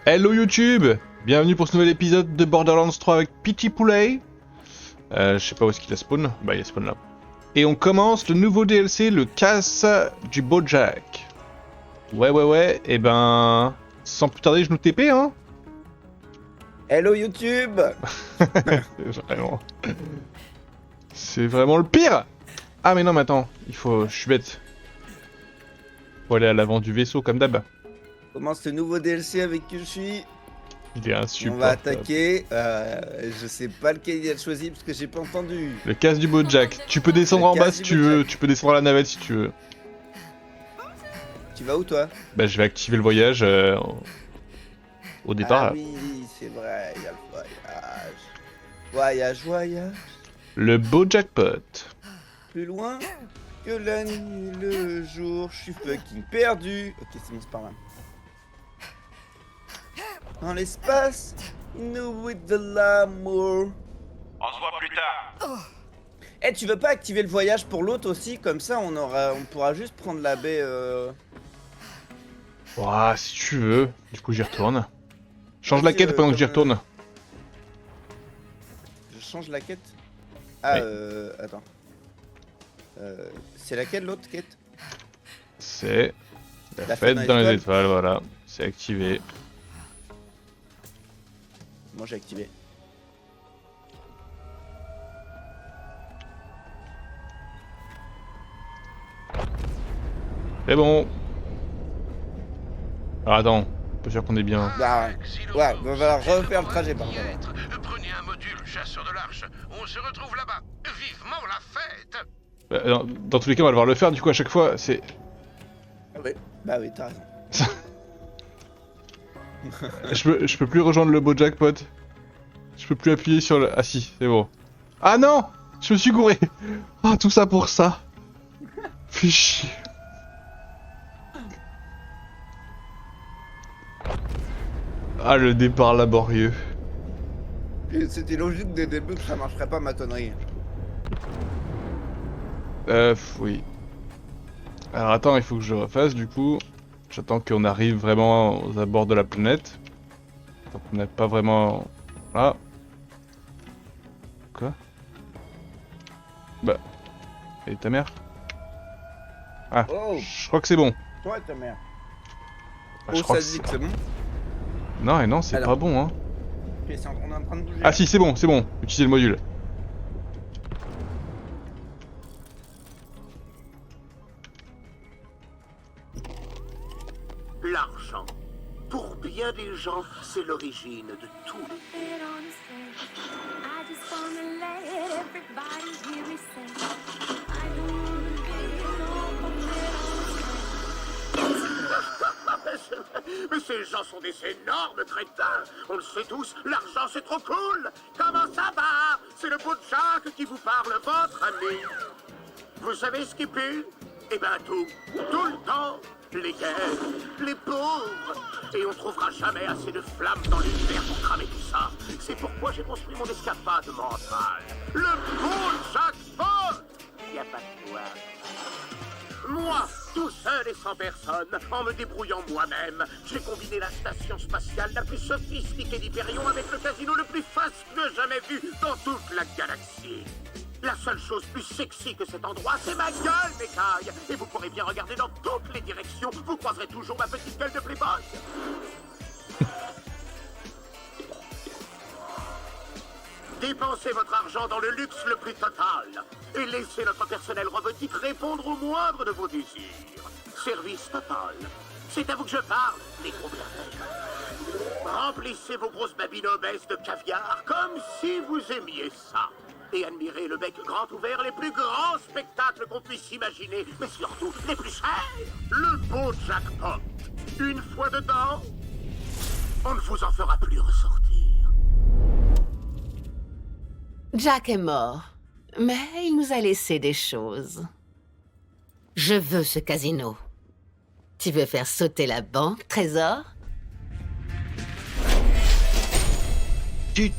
Hello YouTube, bienvenue pour ce nouvel épisode de Borderlands 3 avec Petit Poulet. Je sais pas où est-ce qu'il a spawn, bah il a spawn là. Et on commence le nouveau DLC, le casse du Bojack. Ouais, et ben... Sans plus tarder, je nous TP hein. Hello YouTube. Vraiment... C'est vraiment le pire. Ah mais non mais attends, je suis bête. Faut aller à l'avant du vaisseau comme d'hab. Commence ce nouveau DLC avec qui je suis. Il est On insupportable. va attaquer. Je sais pas lequel il a choisi parce que j'ai pas entendu. Le casse du Bojack. Tu peux descendre Le en bas casse si du tu veux, Bojack. tu peux descendre à la navette si tu veux. Tu vas où toi? Bah je vais activer le voyage au départ Ah là. oui, c'est vrai, il y a le voyage. Voyage. Le Bojackpot. Plus loin que la nuit, le jour, je suis fucking perdu. Ok, c'est bon, c'est pas mal. Dans l'espace, nous with de l'amour. On se voit plus tard. Eh, tu veux pas activer le voyage pour l'autre aussi? Comme ça, on pourra juste prendre la baie. Ouah, si tu veux. Du coup, j'y retourne. Change la quête pendant que j'y retourne. Je change la quête. Ah, Oui. attends. C'est laquelle l'autre quête? C'est la La fête fête dans les étoiles. étoiles, voilà. C'est activé. Moi j'ai activé. C'est bon. Alors attends, pas sûr qu'on est bien. Ah, ouais, on va refaire le trajet par contre. Prenez un module chasseur de l'arche. On se retrouve là-bas. Vivement la fête. Dans tous les cas, on va devoir le faire du coup à chaque fois. C'est. Ah oui. Bah oui, t'as raison. Je peux plus rejoindre le Bojackpot. Je peux plus appuyer sur le. Ah si, c'est bon. Ah non, je me suis gouré. Ah tout ça pour ça. Fais chier. Ah le départ laborieux. C'était logique dès le début que ça marcherait pas ma connerie. Oui. Alors attends, il faut que je refasse du coup. J'attends qu'on arrive vraiment aux abords de la planète. Donc on n'est pas vraiment... Là. Quoi? Bah... Et ta mère? Ah, Oh, je crois que c'est bon. toi ta mère. Bah, Oh, je crois ça que dit que c'est bon. Non, et non, c'est Alors. pas bon, hein. Ok, on est en train de bouger. Ah si, c'est bon. Utilisez le module. L'argent. Pour bien des gens, c'est l'origine de tout. I just wanna let everybody hear me say, I don't wanna be Mais ces gens sont des énormes crétins. On le sait tous, l'argent c'est trop cool. Comment ça va? C'est le Bojack qui vous parle, votre ami. Vous savez ce qui pue? Eh ben tout le temps. Les guerres, les pauvres. Et on trouvera jamais assez de flammes dans l'univers pour cramer tout ça. C'est pourquoi j'ai construit mon escapade mentale. Le Bojackpot. Y a pas de toi. Moi, tout seul et sans personne, en me débrouillant moi-même, j'ai combiné la station spatiale la plus sophistiquée d'Hyperion avec le casino le plus fastueux jamais vu dans toute la galaxie. La seule chose plus sexy que cet endroit, c'est ma gueule, m'écaille. Et vous pourrez bien regarder dans toutes les directions, vous croiserez toujours ma petite gueule de playboy. Dépensez votre argent dans le luxe le plus total et laissez notre personnel robotique répondre au moindre de vos désirs. Service total. C'est à vous que je parle, les gros merveilles. Remplissez vos grosses babines obèses de caviar comme si vous aimiez ça. Et admirez le bec grand ouvert, les plus grands spectacles qu'on puisse imaginer, mais surtout les plus chers. Le Bojackpot. Une fois dedans, on ne vous en fera plus ressortir. Jack est mort, mais il nous a laissé des choses. Je veux ce casino. Tu veux faire sauter la banque, Trésor? Tu.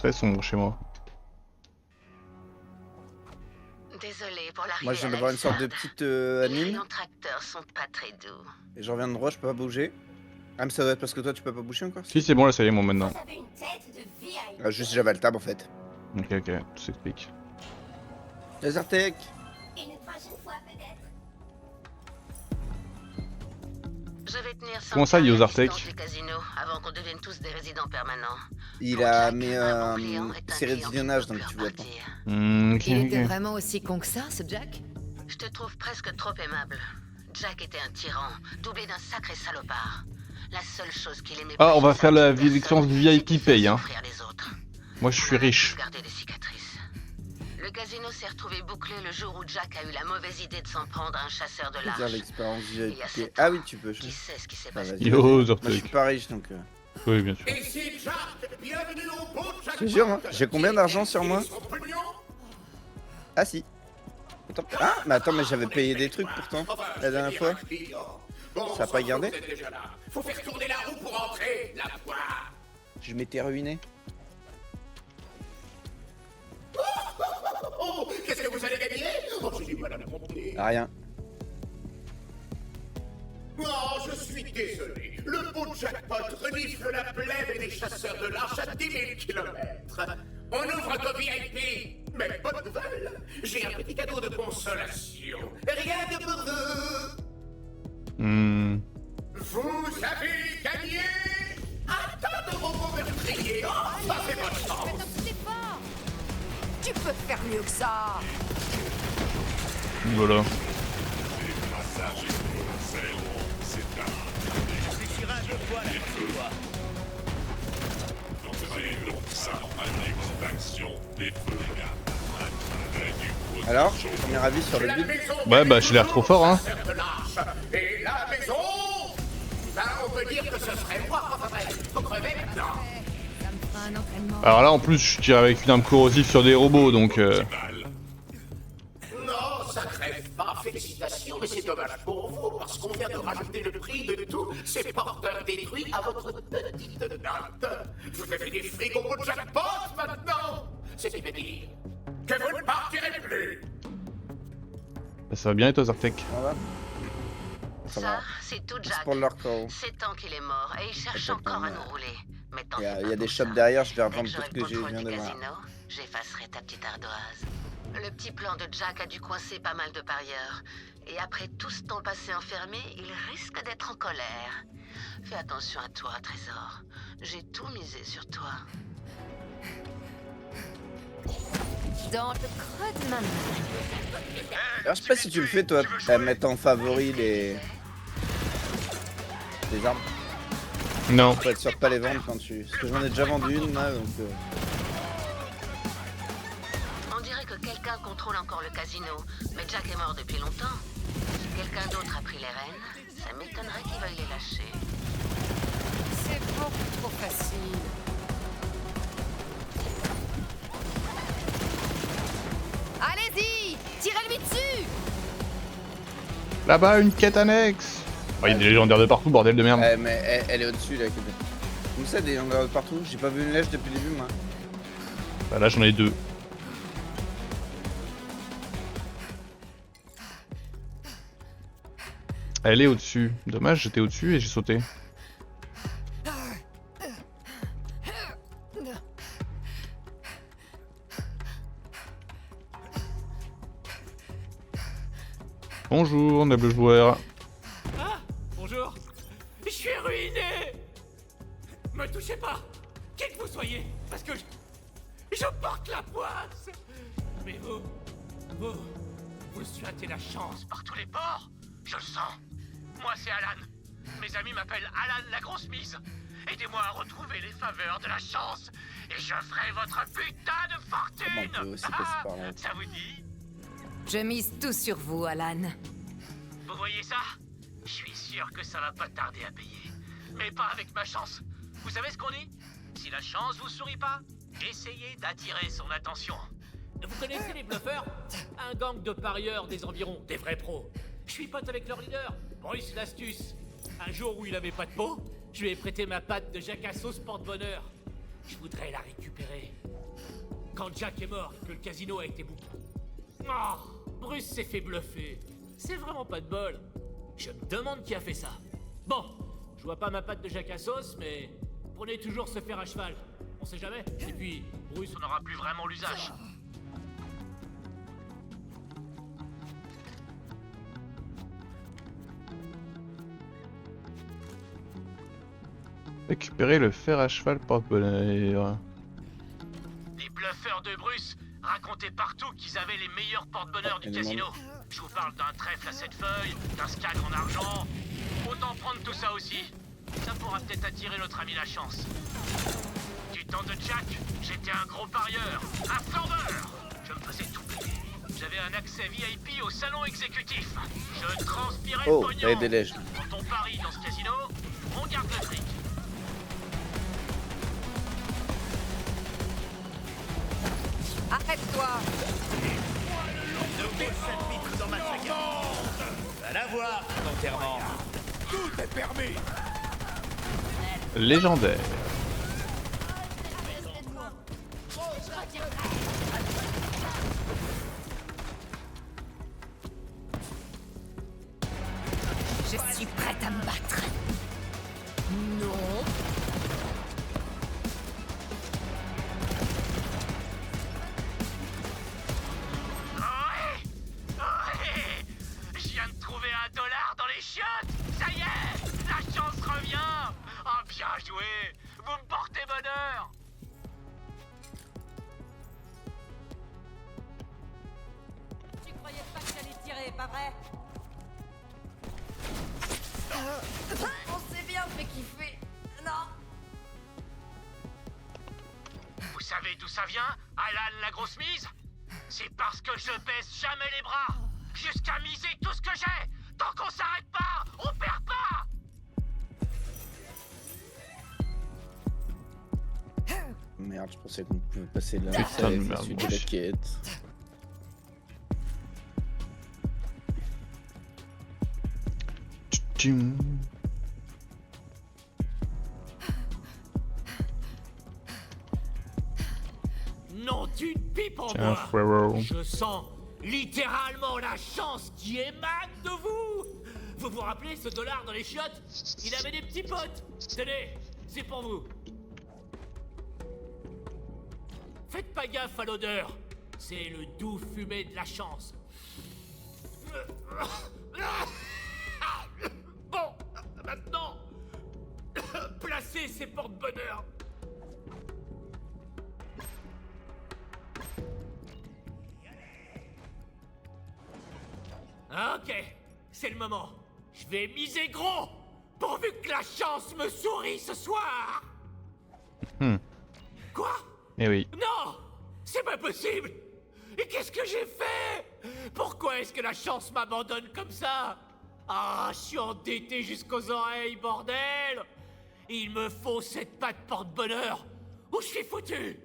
très sombre chez moi. Désolé pour l'arrivée. Moi, je viens à d'avoir une sorte de l'axe. petite Les anime. rayons tracteurs sont pas très doux. Et je reviens de droit, je peux pas bouger. Ah, mais ça doit être parce que toi, tu peux pas bouger encore. Si, c'est bon, là, ça y est, moi, maintenant. Vous avez une tête de vieille. Ah, juste j'avais le tab en fait. Ok, ok, tout s'explique. Lasertech. Une prochaine fois peut-être. Je vais tenir Comment ça, central à Yozartek distance du casino avant qu'on devienne tous des résidents permanents. Il Pour a Jack, mis un bon client est un série de client qui visionnage, ne donc peut tu plus vois pas. repartir. Ok, Il était ok. vraiment aussi con que ça, ce Jack? Je te trouve presque trop aimable. Jack était un tyran, doublé d'un sacré salopard. La seule chose qu'il aimait Ah, pas on va chez faire sa la petite expérience personne, VIP c'était paye, faire hein. souffrir les autres. Moi, je suis On en a riche. tous gardé des cicatrices. Le casino s'est retrouvé bouclé le jour où Jack a eu la mauvaise idée de s'en prendre à un chasseur de Je veux dire large. l'expérience Il y a VIP. 7 Ah ans. oui, tu peux. Qui sait ce qui s'est Ah, passé? vas-y, Yo, vas-y. Moi, je Zortek. suis pas riche donc. Oui, bien sûr. Ici Jack, bienvenue au beau Jack. Je te jure, hein, j'ai combien d'argent sur moi? Ah si. Attends. Ah, mais attends, mais j'avais payé des trucs pourtant la dernière fois. Ça a pas gardé? Faut faire tourner la roue pour entrer, la poire. Je m'étais ruiné. Oh, qu'est-ce que vous allez gagner? Oh, j'ai du mal à me compter. Ah, rien. Oh, je suis désolé. Le beau jackpot renifle la plèbe et les chasseurs de l'arche à 10 000 kilomètres. On ouvre comme VIP. Mais bonne nouvelle, j'ai un petit cadeau de consolation. Rien que pour vous. Hmm. Vous avez gagné un tas de robots meurtriers. Oh, ça fait votre chance. Tu peux faire mieux que ça! Voilà. Alors, premier avis sur le La build. maison Ouais, bah, j'ai l'air trop fort, hein. de l'arche. Et la maison, ben, on peut dire que ce serait moi. Faut crever maintenant. Ça me fera un entraînement. Alors là, en plus, je tire avec une arme corrosive sur des robots, donc... Non, ça crève pas, félicitations, mais c'est dommage pour vous, parce qu'on vient de rajouter le prix de tous ces porteurs détruits à votre petite note. Vous avez des frigos au jackpot maintenant. C'est qui veut dire que vous ne partirez plus. Bah, ça va bien et toi, Zartek? Ça va. Ça Ça, va. c'est tout Jack. Spoiler call. 7 ans qu'il est mort et il cherche Exactement. encore à nous rouler. Mais t'en Il y a, fais il y pas a des pour shops ça. derrière, je vais Dès revendre que tout j'aurai ce le que j'ai contrôle viens du de voir. casino, j'effacerai ta petite ardoise. Le petit plan de Jack a dû coincer pas mal de parieurs. Et après tout ce temps passé enfermé, il risque d'être en colère. Fais attention à toi, Trésor. J'ai tout misé sur toi. Dans le creux de ma main. Alors, je sais pas si tu le fais toi, à mettre en favori les armes. Non. Pour être sûr de pas les vendre quand tu. Parce que j'en ai déjà vendu une là donc. On dirait que quelqu'un contrôle encore le casino. Mais Jack est mort depuis longtemps. Si quelqu'un d'autre a pris les rênes, ça m'étonnerait qu'il veuille les lâcher. C'est beaucoup trop facile. Allez-y! Tirez-lui dessus! Là-bas, une quête annexe. Oh, il y a des légendaires de partout, bordel de merde. Mais elle est au-dessus là. Comme ça, des longueurs de partout. J'ai pas vu une lèche depuis le début moi. Bah, là, j'en ai 2. Elle est au-dessus. Dommage, j'étais au-dessus et j'ai sauté. Bonjour, noble joueur. Ah, bonjour. Je suis ruiné. Me touchez pas, qui que vous soyez, parce que je porte la poisse. Mais vous souhaitez la chance par tous les bords. Je le sens. Moi, c'est Alan. Mes amis m'appellent Alan la grosse mise. Aidez-moi à retrouver les faveurs de la chance et je ferai votre putain de fortune. Comment on peut aussi passer par là? Ça vous dit? Je mise tout sur vous, Alan. Vous voyez ça? Je suis sûr que ça va pas tarder à payer. Mais pas avec ma chance. Vous savez ce qu'on dit? Si la chance vous sourit pas, essayez d'attirer son attention. Vous connaissez les bluffeurs? Un gang de parieurs des environs, des vrais pros. Je suis pote avec leur leader, Bruce l'astuce. Un jour où il avait pas de peau, je lui ai prêté ma patte de Jacques à sauce porte-bonheur. Je voudrais la récupérer. quand Jack est mort, que le casino a été bouclé. Oh, Bruce s'est fait bluffer. C'est vraiment pas de bol. Je me demande qui a fait ça. Bon, je vois pas ma patte de Jack à sauce, mais prenez toujours se faire à cheval. On sait jamais. Et puis, Bruce, on n'aura plus vraiment l'usage. Récupérer le fer à cheval porte-bonheur. Les bluffeurs de Bruce racontaient partout qu'ils avaient les meilleurs porte-bonheur du casino. Je vous parle d'un trèfle à 7 feuilles, d'un scalp en argent. Autant prendre tout ça aussi. Ça pourra peut-être attirer notre ami la chance. Du temps de Jack, j'étais un gros parieur, un flambeur. Je me faisais tout payer. J'avais un accès VIP au salon exécutif. Je transpirais le Oh, pognon. t'avais des lèges. Quand on parie dans ce casino, on garde le fric. Arrête-toi. Dans ma saga. Va la voir, ton enterrement. Tout est permis. Légendaire. Je suis prête à me battre. Non. Je viens de trouver $1 dans les chiottes. Ça y est, la chance revient. Oh, bien joué. Vous me portez bonheur. Tu croyais pas que t'allais tirer, pas vrai? On s'est bien fait kiffer. Non. Vous savez d'où ça vient, Alan la grosse mise? C'est parce que je baisse jamais les bras. Jusqu'à miser tout ce que j'ai. Tant qu'on s'arrête pas, on perd pas. Merde, je pensais qu'on pouvait passer là. Putain Ça de avait fait merde, suite mon de la chien. quête. Tchum. Non d'une pipe en Tiens, moi. frérot. Je sens littéralement la chance qui émane de vous. Vous vous rappelez ce $, dans les chiottes? Il avait des petits potes. Tenez, c'est pour vous. Faites pas gaffe à l'odeur. C'est le doux fumet de la chance. Bon, maintenant, placez ces porte-bonheur. Ok, c'est le moment. Je vais miser gros, pourvu que la chance me sourie ce soir. Quoi? Eh oui. Non, c'est pas possible. Et qu'est-ce que j'ai fait? Pourquoi est-ce que la chance m'abandonne comme ça? Ah, je suis endetté jusqu'aux oreilles, bordel. Il me faut cette patte porte-bonheur ou je suis foutu.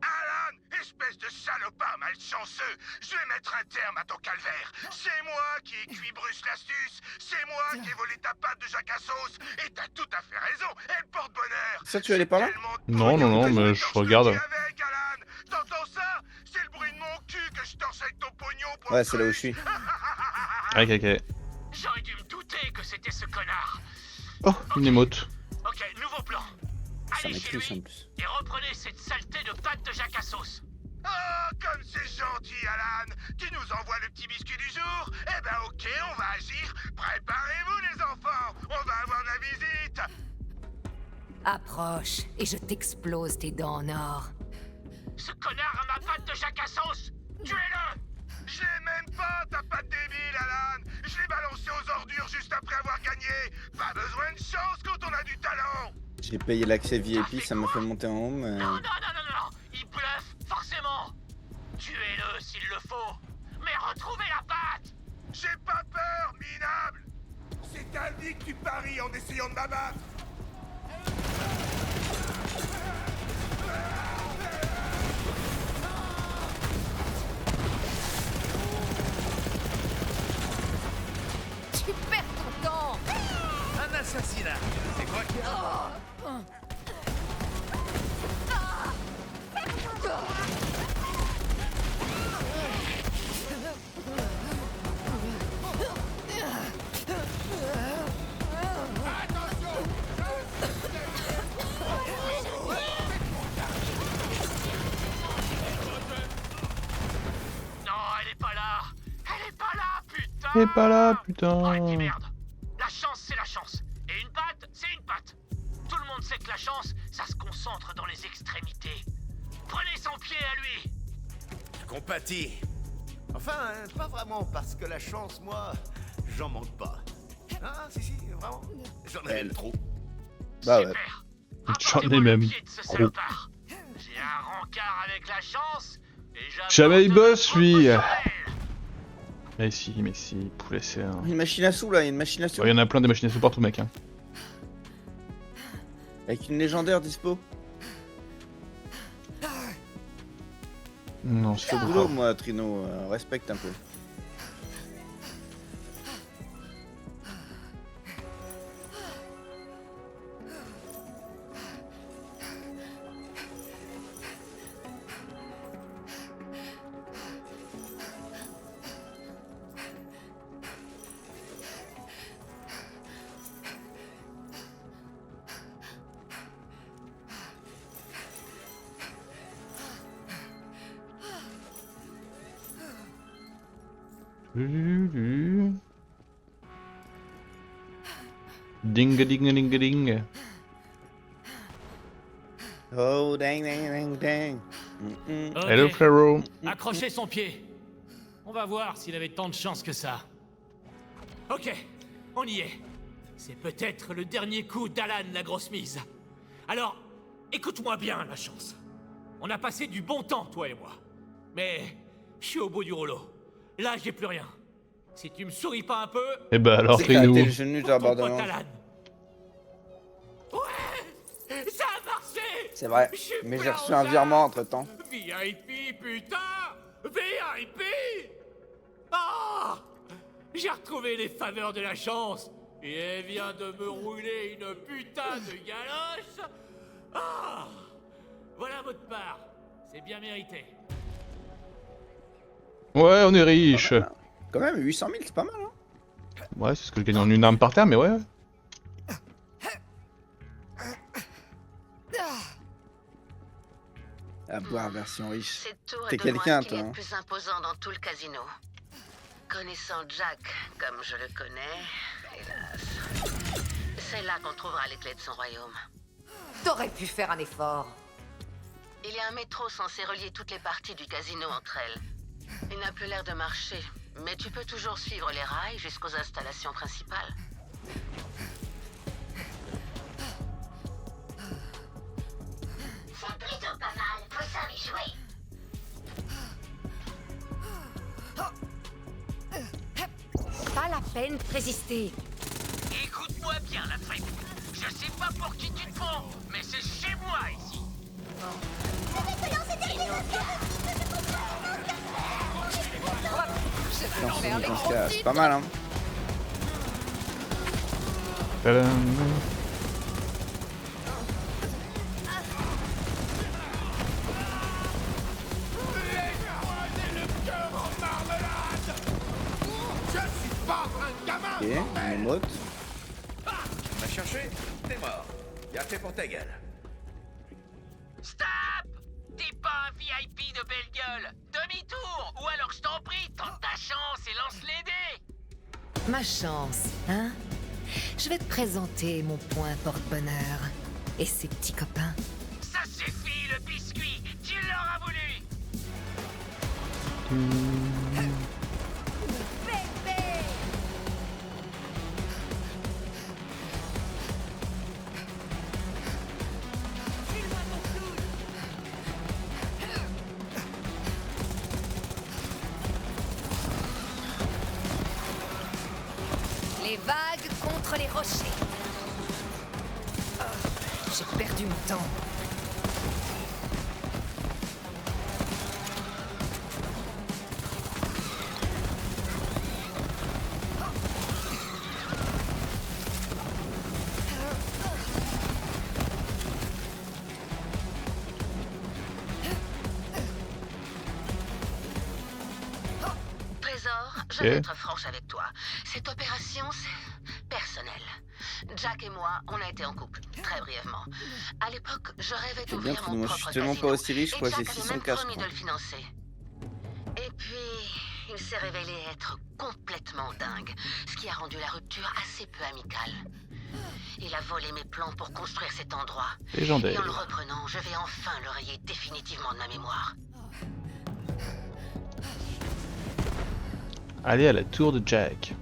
Alan, espèce de salopard malchanceux, je vais mettre un terme à ton calvaire. C'est moi qui ai cuit Bruce l'astuce, c'est moi qui ai volé ta pâte de Jacques à sauce, et t'as tout à fait raison, elle porte bonheur. Ça, tu allais par là? Non, non, non, mais je regarde. Avec, Alan. T'entends ça? C'est le bruit de mon cul que je torche avec ton pognon pour Ouais, c'est là où je suis. Ok, ok. J'aurais dû me douter que c'était ce connard. Oh, une émote. Ok, nouveau plan. Ça Allez chez m'écluse en lui plus. et reprenez cette saleté de pâte de Jacques à sauce. Oh, comme c'est gentil, Alan. Tu nous envoies le petit biscuit du jour? Eh ben ok, on va agir. Préparez-vous les enfants, on va avoir de la visite. Approche et je t'explose tes dents en or. Ce connard a ma pâte de Jacques à sauce. Tuez-le. Je l'ai même pas, ta patte débile, Alan. Je l'ai balancé aux ordures juste après avoir gagné. Pas besoin de chance quand on a du talent. J'ai payé l'accès VIP, ça m'a fait monter en haut, mais... Non, non, non, non, non. Il bluffe, forcément. Tuez-le s'il le faut. Mais retrouvez la pâte. J'ai pas peur, minable. C'est à lui que tu paries en essayant de m'abattre. Tu perds ton temps. Un assassinat. C'est quoi qui a... t'es pas là, Arrêtez, putain. merde. La chance, c'est la chance. Et une patte, c'est une patte. Tout le monde sait que la chance, ça se concentre dans les extrémités. Prenez son pied à lui. Je compatis. Enfin, pas vraiment, parce que la chance, moi, j'en manque pas. Ah, si, vraiment. J'en avais Elle. trop. Bah ouais. Super. J'en ai Rapportez-moi même le pied de ce trop. salopard. J'ai un rencard avec la chance. Et Jamais il bosse, lui. proportionnel. Mais si, poulet, c'est un... Une machine à sous là, une machine à sous. Il y en a plein des machines à sous partout, mec. Hein. Avec une légendaire dispo. Non, c'est Boulot, drôle. moi, Trino, respecte un peu. Ding ding ding ding. Oh, dang, dang, dang, dang. Ok, Hello, frérot. accrochez son pied. On va voir s'il avait tant de chance que ça. Ok, on y est. C'est peut-être le dernier coup d'Alan, la grosse mise. Alors, écoute-moi bien, la chance. On a passé du bon temps, toi et moi. Mais je suis au bout du rouleau. Là, j'ai plus rien. Si tu me souris pas un peu, Eh bah alors, C'est Trino. éclaté le genou de la ton pote Borderlands. Alan. Ouais, ça a marché. C'est vrai, Je suis mais j'ai plein reçu aux un virement arts. entre temps. VIP, putain! VIP! Ah! J'ai retrouvé les faveurs de la chance et elle vient de me rouler une putain de galoche! Ah! Voilà votre part. C'est bien mérité. Ouais, on est riche. Quand même, 800 000, c'est pas mal, hein. Ouais, c'est ce que je gagne en une arme par terre, mais ouais. À boire, version riche. Cette tour T'es est de loin quelqu'un, ce qu'il y toi, a de hein. plus imposant dans tout le casino. Connaissant Jack comme je le connais, hélas, c'est là qu'on trouvera les clés de son royaume. T'aurais pu faire un effort. Il y a un métro censé relier toutes les parties du casino entre elles. Il n'a plus l'air de marcher, mais tu peux toujours suivre les rails jusqu'aux installations principales. C'est plutôt pas mal, faut ça y jouer. Pas la peine de résister. Écoute-moi bien, la frette. Je sais pas pour qui tu te prends, mais c'est chez moi ici. Putain, dans ce cas, c'est pas mal, hein. Tadam. Ok, une émote. Tu m'as cherché? T'es mort. Bien fait pour ta gueule. Stop! T'es pas un VIP de belle gueule. Demi-tour, ou alors je t'en prie, tente ta chance et lance les dés. Ma chance, hein? Je vais te présenter mon point porte-bonheur. Et ses petits copains. Ça suffit, le biscuit. Tu l'auras voulu. Les vagues contre les rochers. J'ai perdu mon temps. Trésor, je vais être franche avec toi. Cette opération, c'est personnel. Jack et moi, on a été en couple, très brièvement. À l'époque, je rêvais C'est bien, d'ouvrir Trino, mon moi, propre je suis tellement casino. pas aussi riche, Et quoi, j'ai Jack avait 600 même cash, promis quoi. de le financer. Et puis, il s'est révélé être complètement dingue, ce qui a rendu la rupture assez peu amicale. Il a volé mes plans pour construire cet endroit. Légendaire. Et en le reprenant, je vais enfin le rayer définitivement de ma mémoire. Allez à la tour de Jack.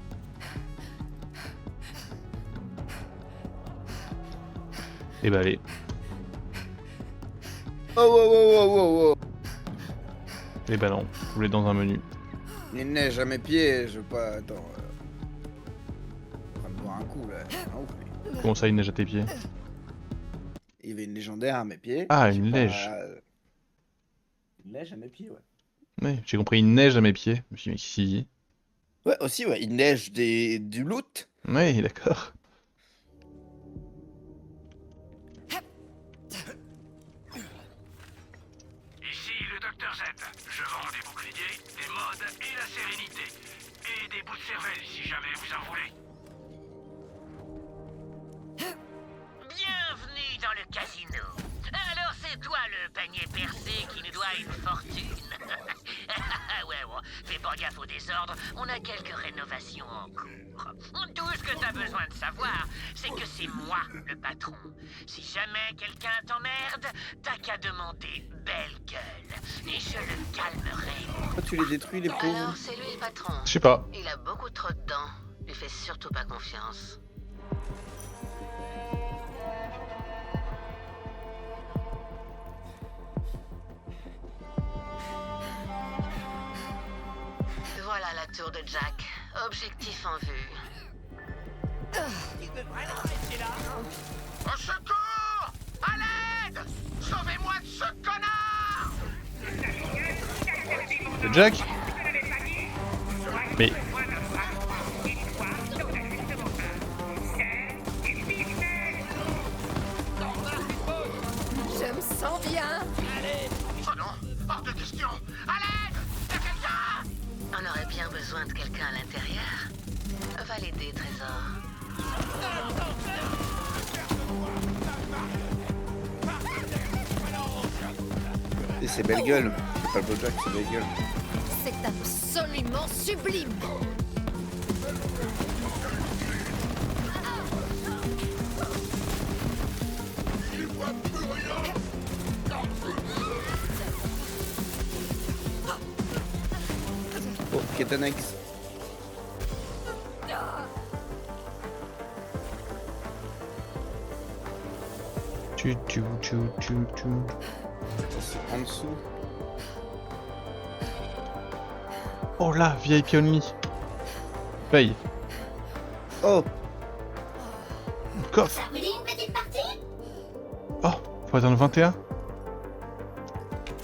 Et bah allez. Oh. Et bah non, vous voulez dans un menu. Il neige à mes pieds, je veux pas. Attends. On va me boire un coup là. Un ouf, lui. Comment ça, il neige à tes pieds? Il y avait une légendaire à mes pieds. Ah, Je sais une pas, neige. Une neige à mes pieds, ouais. Oui, j'ai compris, il neige à mes pieds. Je me suis dit, mais si. Ouais, aussi, ouais. Il neige du loot. Oui, d'accord. Ici le Dr Z. Je vends des boucliers, des modes et la sérénité. Et des bouts de cervelle si jamais vous en voulez. Bienvenue dans le casino. Alors c'est toi le panier percé qui nous doit une fortune. Ouais, bon, fais pas gaffe au désordre, on a quelques rénovations en cours. Tout ce que t'as besoin de savoir, c'est que c'est moi le patron. Si jamais quelqu'un t'emmerde, t'as qu'à demander belle gueule. Et je le calmerai. Pourquoi tu les détruis, les pauvres? Alors c'est lui le patron. Je sais pas. Il a beaucoup trop de dents. Lui fais surtout pas confiance. Voilà la tour de Jack. Objectif en vue. Au secours! À l'aide! Sauvez-moi de ce connard! C'est Jack? Mais. Je me sens bien. Oh non! Hors de question! À l'aide! Y'a quelqu'un! On aurait bien besoin de quelqu'un à l'intérieur. Va l'aider, Trésor. Et c'est belle gueule. C'est pas le Bojack, c'est belle gueule. C'est absolument sublime. Oh, Ketanex. Tu. En dessous. Oh là, VIP only. Paye. Oh, Coffre. Oh, faut attendre 21.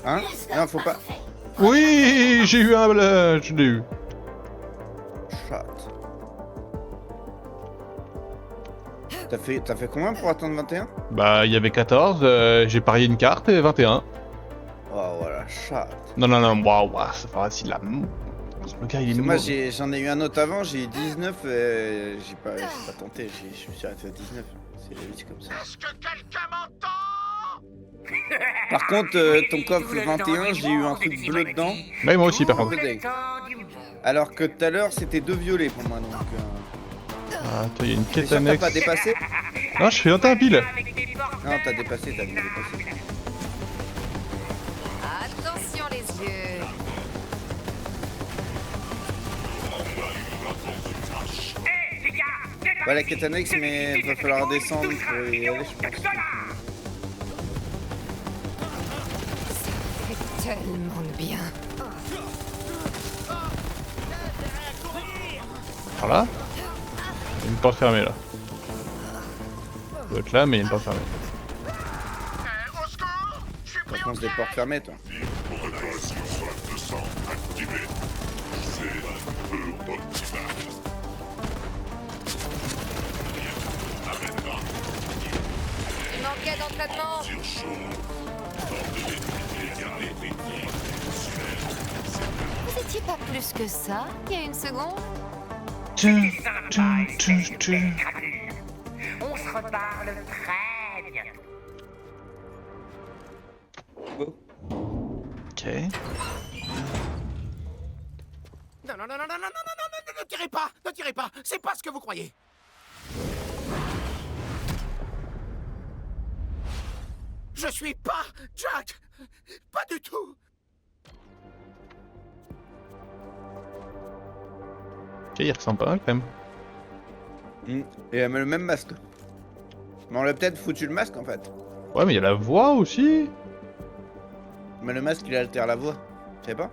hein? Non, faut pas. Oui, j'ai eu un. Je l'ai eu. Chat. T'as fait combien pour attendre 21? Bah, il y avait 14, j'ai parié une carte et 21. Oh, voilà, chat. Non, waouh, c'est pas facile là. Le gars, il est Moi, mort. j'en ai eu un autre avant, j'ai eu 19, j'ai pas tenté, je me suis arrêté à 19. C'est comme ça. Est-ce que quelqu'un m'entend? Par contre, ton coffre 21, j'ai eu un truc bleu dedans. Ouais, moi aussi, par contre. Alors que tout à l'heure, c'était 2 violets pour moi, donc... Ah, attends, il y a une T'es quête sûr que t'as annexe. pas dépassé? Non, je fais 21 pile. Non, t'as dépassé, t'as dépassé. Attention les yeux. Ouais, la quête annexe, mais il va falloir descendre pour y aller, je pense. C'est tellement bien. Voilà. Il y a une porte fermée là. Il doit être là, mais il y a une porte fermée. Au secours! Je suis pris Par contre, des portes fermées, toi. Il manquait d'entraînement. Vous étiez pas plus que ça il y a une seconde? On se reparle très bien. Ok. non, non, non, non, non, non, non, non, ne tirez pas, ne tirez pas, c'est pas ce que vous croyez. Je suis pas Jack, pas du tout. Ok, il ressemble pas mal quand même. Et elle met le même masque. Mais on l'a peut-être foutu le masque en fait. Ouais, mais il y a la voix aussi. Mais le masque il altère la voix. Tu sais pas?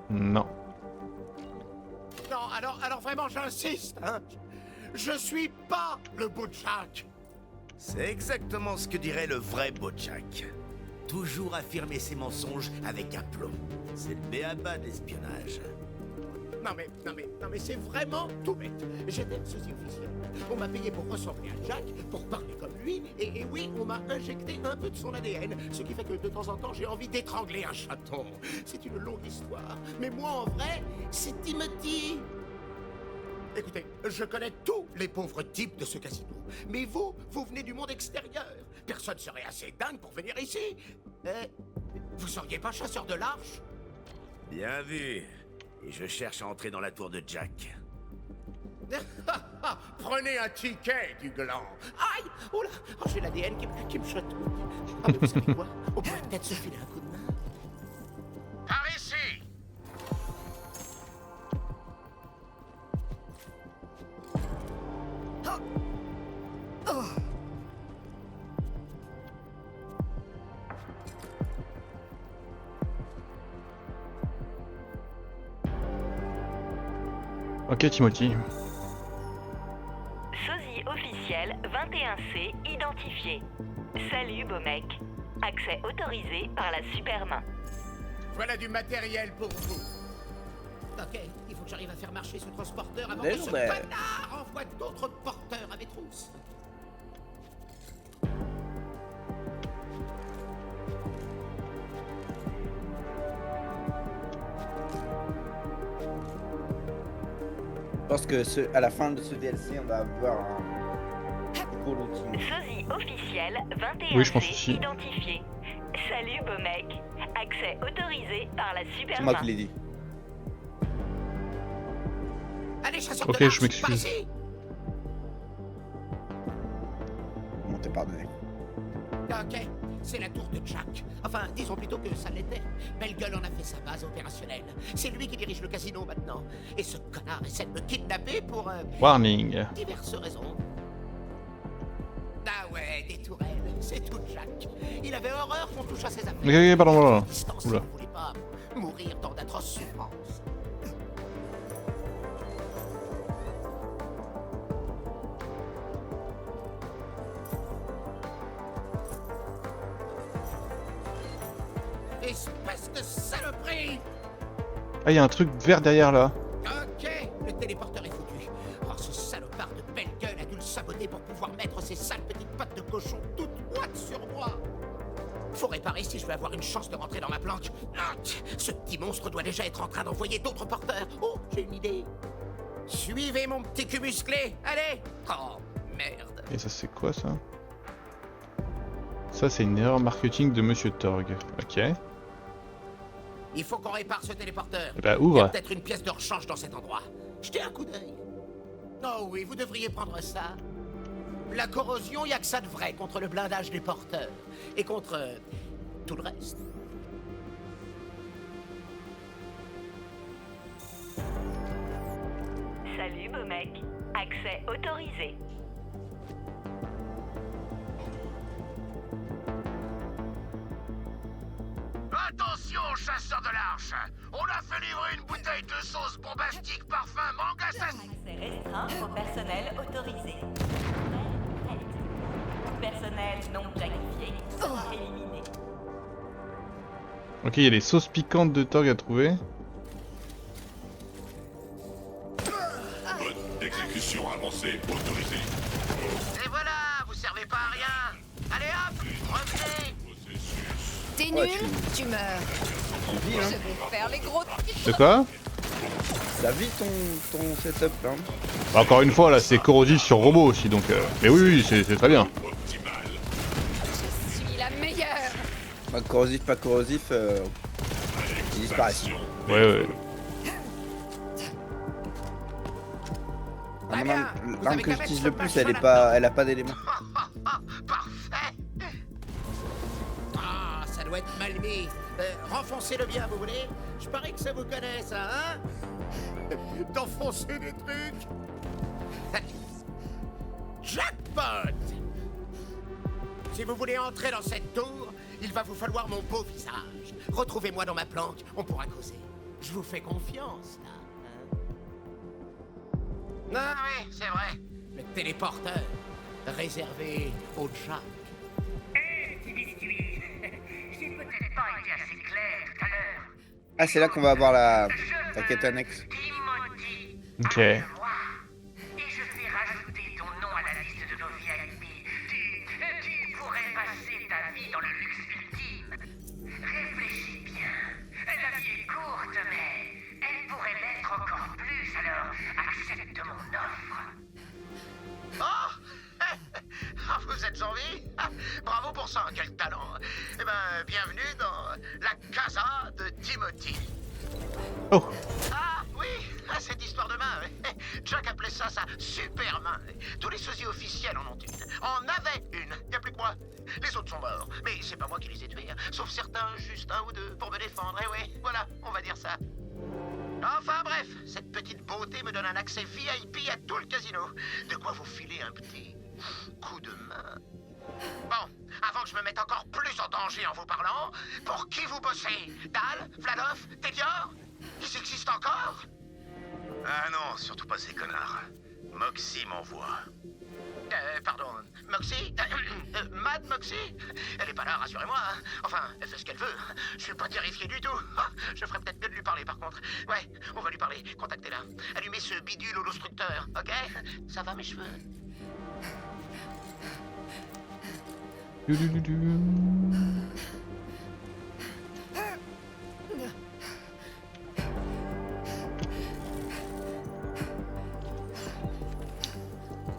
Non. Non, alors vraiment, j'insiste, hein. Je suis pas le Bojack. C'est exactement ce que dirait le vrai Bojack. Toujours affirmer ses mensonges avec aplomb. C'est le b.a.-ba de l'espionnage. Non mais c'est vraiment tout bête. J'étais le sosie officiel. On m'a payé pour ressembler à Jack, pour parler comme lui, et oui, on m'a injecté un peu de son ADN, ce qui fait que de temps en temps, j'ai envie d'étrangler un chaton. C'est une longue histoire, mais moi en vrai, c'est Timothy. Écoutez, je connais tous les pauvres types de ce casino, mais vous venez du monde extérieur. Personne serait assez dingue pour venir ici. Vous seriez pas chasseur de l'arche? Bien vu. Et je cherche à entrer dans la tour de Jack. Prenez un ticket du gland. Aïe! Oh là! Oh, j'ai l'ADN qui me chatouille. Ah, mais vous savez quoi? On pourrait peut-être se filer un coup de main. Par ici! Ok, Timothy. Sosie officiel 21C identifié. Salut, beau mec. Accès autorisé par la Supermain. Voilà du matériel pour vous. Ok, il faut que j'arrive à faire marcher ce transporteur avant Des que ce journées. bâtard envoie d'autres porteurs à mes trousses. Je pense que à la fin de ce DLC, on va avoir un gros looting. Sosie officiel 21C Oui, je pense aussi. identifié. Salut, beau mec. Accès autorisé par la C'est moi Supermain. qui l'ai dit. Allez, chasseur Ok, de l'arche, je m'excuse. par ici. Bon, t'es pardonné. Ok, c'est la tour de Jack. Enfin, disons plutôt que ça l'était. Belle Gueule en a fait sa base opérationnelle. C'est lui qui dirige le casino maintenant. Et ce connard essaie de me kidnapper pour Warning. diverses raisons. Ah ouais, des tourelles, c'est tout Jack. Il avait horreur qu'on touche à ses affaires. Ok, pardon, voilà. Distance, Oula. il ne voulait pas mourir dans d'atroces souffrances. Espèce de saloperie! Ah, il y a un truc vert derrière là. Ok, le téléporteur est foutu. Oh, ce salopard de Belle Gueule a dû le saboter pour pouvoir mettre ses sales petites pattes de cochon toutes moites sur moi. Faut réparer si je veux avoir une chance de rentrer dans ma planque. Ah, ce petit monstre doit déjà être en train d'envoyer d'autres porteurs. Oh, j'ai une idée. Suivez mon petit cul musclé, allez! Oh, merde. Et ça, c'est quoi ça? Ça, c'est une erreur marketing de Monsieur Torg. Ok. Il faut qu'on répare ce téléporteur. Eh ben, Il y a ouvre. peut-être une pièce de rechange dans cet endroit. Jetez un coup d'œil. Oh oui, vous devriez prendre ça. La corrosion, il n'y a que ça de vrai contre le blindage des porteurs. Et contre tout le reste. Salut, beau mec. Accès autorisé. Attention, chasseur de l'arche! On a fait livrer une bouteille de sauce bombastique parfum mangue assassine! Accès restreint au personnel autorisé. Personnel non planifié sera éliminé. Ok, il y a les sauces piquantes de Torg à trouver. Mode d'exécution avancée autorisé. Et voilà, vous servez pas à rien! Allez hop, revenez! T'es Ouais, nul, tu meurs. Tu vis, Je hein. vais faire les gros De quoi? Ça vit ton setup là. Bah, encore une fois, là, c'est corrosif sur robot aussi, donc... Mais oui, c'est très bien. Je suis la meilleure. Pas corrosif, ils disparaissent. Ouais, ouais. Ah, Très non, bien. non, Vous l'arme avez que qu'à j'utilise mettre le plus, ce elle machin a pas d'éléments. Parfait. Ah, ça doit être mal mis. Renfoncez-le bien, vous voulez? Je parie que ça vous connaît, ça, hein? D'enfoncer des trucs. Jackpot! Si vous voulez entrer dans cette tour, il va vous falloir mon beau visage. Retrouvez-moi dans ma planque, on pourra causer. Je vous fais confiance, là. Ah oui, c'est vrai. Le téléporteur, réservé au Jack. J'ai peut-être pas été assez clair tout à l'heure. Ah, c'est là qu'on va avoir la quête annexe. Timothy, Ok. et je vais rajouter ton nom à la liste de nos VIP. Tu pourrais passer ta vie dans le luxe ultime. Réfléchis bien. La vie est courte, mais elle pourrait l'être encore plus, alors accepte mon offre. Oh! Ah, vous êtes en vie? Ah, bravo pour ça, quel talent! Eh ben, bienvenue dans la casa de Timothy. Oh. Ah, oui, cette histoire de main. Jack appelait ça sa super main. Tous les sosies officiels en ont une. En avait une, y a plus que moi. Les autres sont morts, mais c'est pas moi qui les ai tués, hein. Sauf certains, juste un ou deux, pour me défendre. Et ouais, voilà, on va dire ça. Enfin bref, cette petite beauté me donne un accès VIP à tout le casino. De quoi vous filer un petit coup de main. Bon, avant que je me mette encore plus en danger en vous parlant, pour qui vous bossez? Dal, Vladov, Tedior? Ils existent encore? Ah non, surtout pas ces connards. Moxie m'envoie. Pardon, Moxie? Mad Moxie? Elle est pas là, rassurez-moi. Hein. Enfin, elle fait ce qu'elle veut. Je suis pas terrifié du tout. Je ferais peut-être mieux de lui parler, par contre. Ouais, on va lui parler. Contactez-la. Allumez ce bidule holostructeur, ok? Ça va, mes cheveux?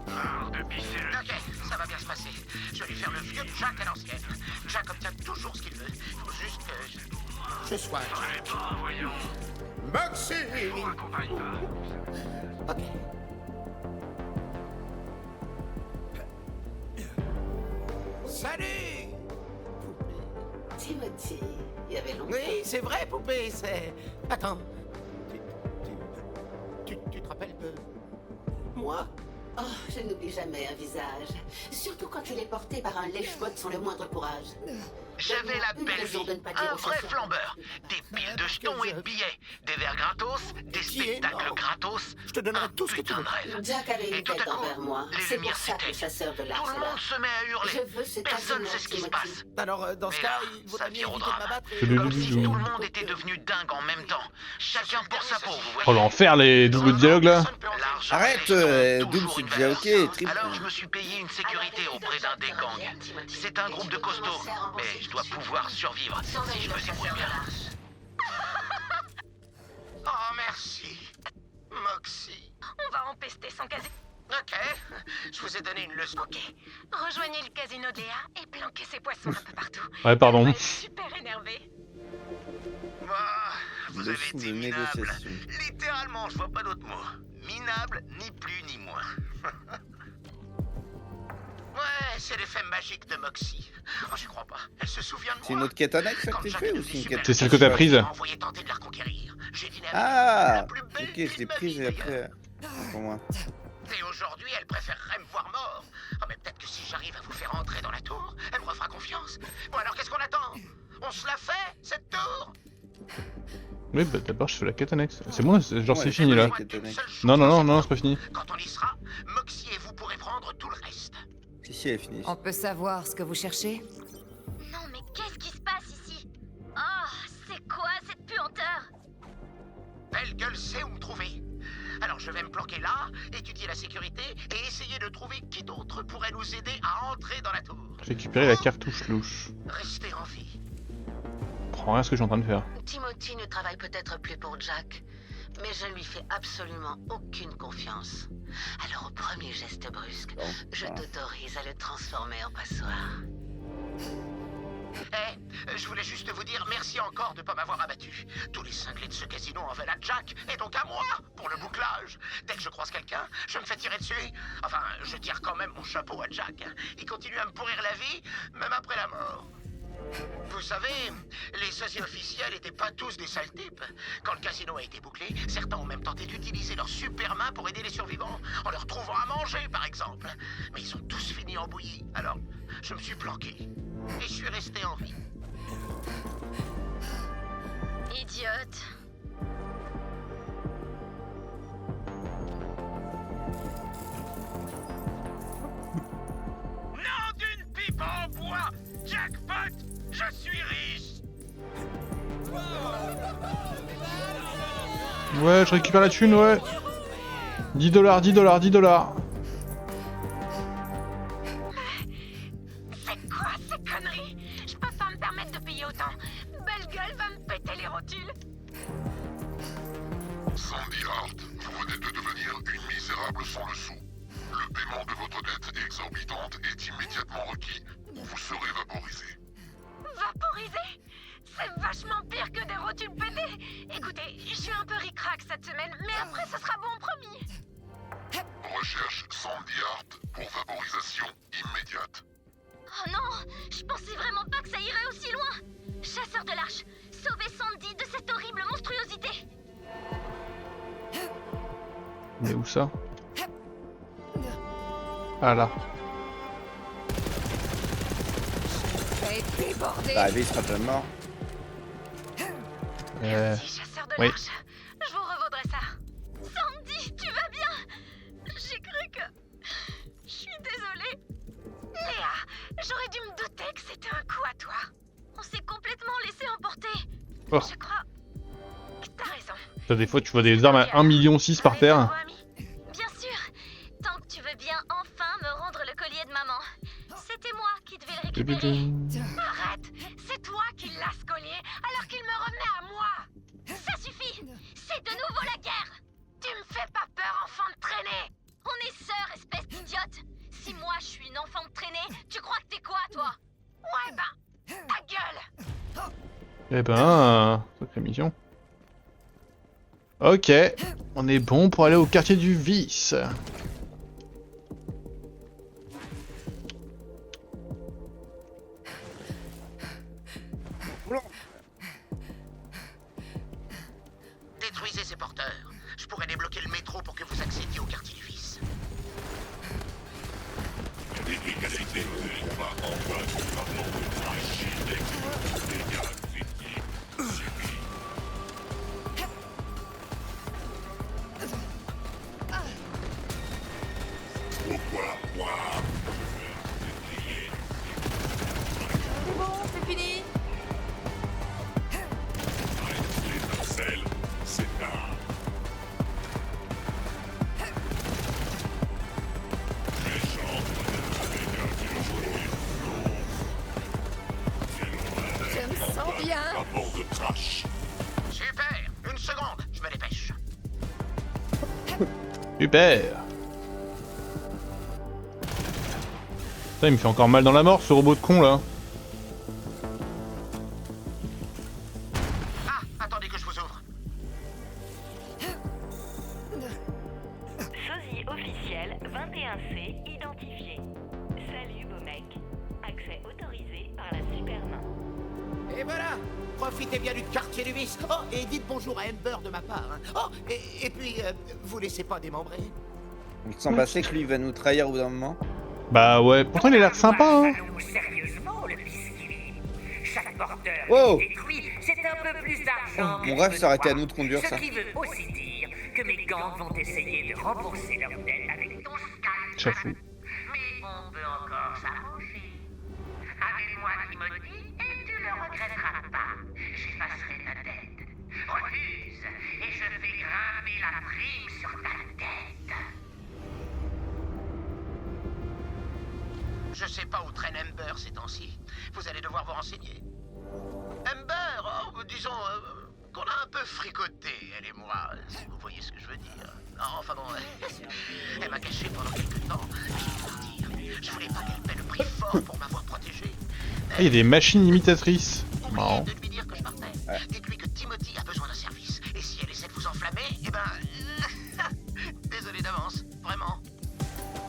Ok, ça va bien se passer. Je vais lui faire le vieux Jack à l'ancienne. Jack obtient toujours ce qu'il veut. Il faut juste que je sois. Maxi! Ok. Salut! Timothy, il y avait longtemps. Oui, c'est vrai, poupée, c'est... Attends. Tu te rappelles de... moi? Oh, je n'oublie jamais un visage. Surtout quand il est porté par un lèche-botte sans le moindre courage. J'avais la Une belle raison vie, de ne pas dire un aux vrai chasseurs. flambeur, des piles de jetons et de billets, des verres gratos, des spectacles gratos. Je te donnerai tout ce que tu veux. Jack avait une tête envers moi. les C'est pour lumières ça que le chasseur de Tout l'art le est là. monde se met à hurler. Je veux ce Personne ne casino, sait ce qui se Timothy. passe. Alors, dans ce Mais cas, là, il vaudrait ça mieux vire au éviter de drame. m'abattre. Comme si tout le monde était devenu dingue en même temps. Chacun pour sa peau, vous voyez. Oh l'enfer, les doubles dialogues là. L'argent Arrête, est Doom, toujours c'est une déjà valeur. ok, triple. Alors je me suis payé une sécurité auprès d'un des gangs. C'est un groupe de costauds, mais je dois pouvoir survivre si je me débrouille bien. Oh merci, Moxie. On va empester son casino. Ok, je vous ai donné une leçon. Ok. Rejoignez le casino de Léa et planquez ses poissons un peu partout. Ouais, pardon. Elle va être super énervée. Vous Leçon avez été de minable. négociation. Littéralement, je vois pas d'autre mot. Minable, ni plus ni moins. Ouais, c'est l'effet magique de Moxie. Oh, j'y crois pas. Elle se souvient de moi. C'est une autre quête annexe ça Quand que t'es Jack fait est ou devenu c'est une super quête? C'est celle que t'as prise. Elle m'a envoyé tenter de la reconquérir. J'ai dîné avec elle. Ah, La plus belle ok, vie je de l'ai ma prise vie, après. Pour moi. Et aujourd'hui, elle préférerait me voir mort. Oh, mais peut-être que si j'arrive à vous faire entrer dans la tour, elle me refera confiance. Bon, alors qu'est-ce qu'on attend? On se la fait, cette tour? Oui, bah d'abord je fais la quête annexe. C'est bon, genre Ouais, c'est fini là. quête annexe. Non, c'est pas fini. Quand on y sera, Moxie et vous pourrez prendre tout le reste. Si, elle est finie. On peut savoir ce que vous cherchez? Non, mais qu'est-ce qui se passe ici? Oh, c'est quoi cette puanteur? Belle gueule sait où me trouver. Alors je vais me planquer là, étudier la sécurité et essayer de trouver qui d'autre pourrait nous aider à entrer dans la tour. Récupérer la cartouche louche. Restez en vie. Prends rien ce que je suis en train de faire. Timothy ne travaille peut-être plus pour Jack, mais je lui fais absolument aucune confiance. Alors au premier geste brusque, je t'autorise à le transformer en passoire. Je voulais juste vous dire merci encore de pas m'avoir abattu. Tous les cinglés de ce casino en veulent à Jack, et donc à moi, pour le bouclage. Dès que je croise quelqu'un, je me fais tirer dessus. Enfin, je tire quand même mon chapeau à Jack. Il continue à me pourrir la vie, même après la mort. Vous savez, les sosies officiels étaient pas tous des sales types. Quand le casino a été bouclé, certains ont même tenté d'utiliser leurs super mains pour aider les survivants, en leur trouvant à manger, par exemple. Mais ils ont tous fini en bouillie. Alors, je me suis planqué. Et je suis resté en vie. Idiote. Nom d'une pipe en bois! Jackpot! Je suis riche! Ouais, je récupère la thune, ouais. 10 $, 10 $, 10 $. C'est quoi ces conneries? Je peux pas me permettre de payer autant. Belle gueule va me péter les rotules. Sandy Hart, vous venez de devenir une misérable sans le sou. Le paiement de votre dette exorbitante est immédiatement requis ou vous serez vaporisé. Vaporisé? C'est vachement pire que des rotules pétées. Écoutez, je suis un peu ric-rac cette semaine, mais après ce sera bon, promis. Recherche Sandy Hart pour vaporisation immédiate. Oh non, je pensais vraiment pas que ça irait aussi loin. Chasseur de l'arche, sauvez Sandy de cette horrible monstruosité. Mais où ça? Ah là. Bah lui il sera déjà mort. Merci, chasseur de oui. l'arche. Je vous revaudrai ça. Sandy, tu vas bien? J'ai cru que... Je suis désolée. Léa, j'aurais dû me douter que c'était un coup à toi. On s'est complètement laissé emporter. Oh. Je crois que t'as raison. T'as des fois tu vois des armes à 1,6 million par terre. Bien sûr. Tant que tu veux bien enfin me rendre le collier de maman. C'était moi qui devais le récupérer. Arrête! C'est toi qui l'as ce collier, alors qu'il me revenait à moi! Ça suffit. C'est de nouveau la guerre. Tu me fais pas peur, enfant de traînée! On est sœurs, espèce d'idiote. Si moi je suis une enfant de traînée, tu crois que t'es quoi, toi? Ouais ben, ta gueule! Eh ben, sacrée mission. Ok, on est bon pour aller au quartier du vice. Détruisez ces porteurs. Je pourrais débloquer le métro pour que vous accédiez au quartier du vice. Bon, c'est fini. Je me sens bien. Super! Une seconde, je me dépêche. Super. Putain, il me fait encore mal dans la mort ce robot de con là. Ah, attendez que je vous ouvre. Sosie officiel 21C identifié. Salut beau mec. Accès autorisé par la supermain. Et voilà. Profitez bien du quartier du vice. Oh, et dites bonjour à Amber de ma part. Hein. Oh, et puis, vous laissez pas démembrer. On s'en passait que lui il va nous trahir au bout d'un moment. Bah ouais, pourtant il a l'air sympa hein. Sérieusement, le biscuit. Chaque porteur Wow. détruit, c'est un peu plus d'argent. Mon rêve, ça aurait été à nous de conduire ça. Ce qui veut aussi dire que mes gangs vont essayer de rembourser leur dette avec ton scalp. J'avoue. Mais on peut encore s'arranger. Appelle-moi Timothy et tu le regretteras pas. J'effacerai ta dette. Refuse et je fais grimper la prime sur ta tête. Je sais pas où traîne Amber ces temps-ci. Vous allez devoir vous renseigner. Amber, oh, disons qu'on a un peu fricoté, elle et moi, si vous voyez ce que je veux dire. Enfin bon, elle m'a caché pendant quelques temps. Je vais vous dire, je voulais pas qu'elle paie le prix fort pour m'avoir protégé. Ah, il y a des machines imitatrices. Marrant. De lui dire que je partais. Dites-lui que Timothy a besoin d'un service. Et si elle essaie de vous enflammer, eh ben... Désolé d'avance, vraiment.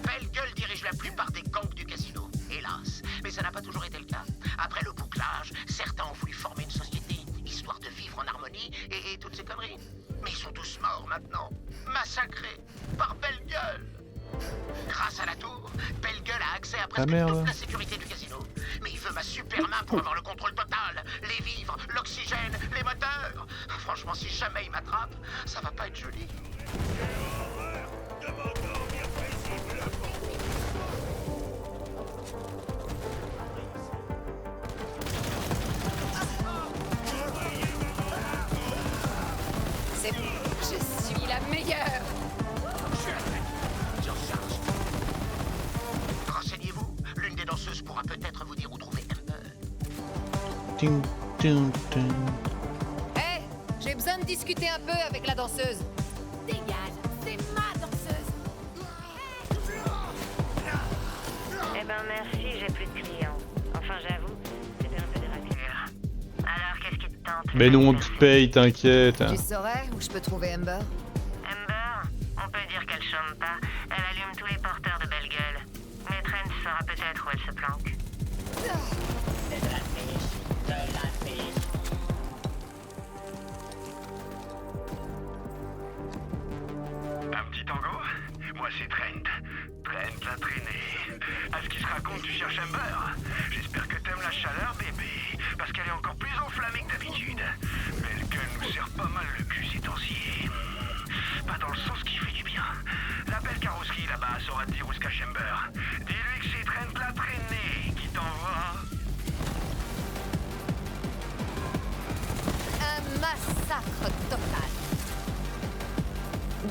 Belle Gueule dirige la plupart des gangs du casino, hélas. Mais ça n'a pas toujours été le cas. Après le bouclage, certains ont voulu former une société, histoire de vivre en harmonie et toutes ces conneries. Mais ils sont tous morts maintenant, massacrés par Belle Gueule. Grâce à la tour, Belle Gueule a accès à presque toute la sécurité du casino. Mais il veut ma super main pour avoir le contrôle total. Les vivres, l'oxygène, les moteurs. Franchement, si jamais il m'attrape, ça va pas être joli. Je suis la meilleure. Renseignez-vous, l'une des danseuses pourra peut-être vous dire où trouver Amber. Ting, ting, ting. Hé, j'ai besoin de discuter un peu avec la danseuse. Dégage, c'est ma danseuse. Eh ben merci, j'ai plus de clients. Enfin j'avoue, c'était un peu déracinant. Alors qu'est-ce qui te tente? Mais nous on te paye, t'inquiète. Tu saurais où je peux trouver Amber? Amber, on peut dire qu'elle chôme pas. Elle allume tous les porteurs de Belle Gueule. Mais Trent saura peut-être où elle se planque. Un petit tango? Moi c'est Trent. Trent l'a traîné. À ce qui se raconte, tu cherches Amber? J'espère que t'aimes la chaleur, bébé. Parce qu'elle est encore plus enflammée que d'habitude. Belle Gueule nous serre pas mal le cul ces temps-ci. Pas dans le sens qui fait du bien. La belle carrosserie là-bas saura te dire où se cache Amber. Dis-lui que c'est Trent l'a traîné qui t'envoie. Un massacre total.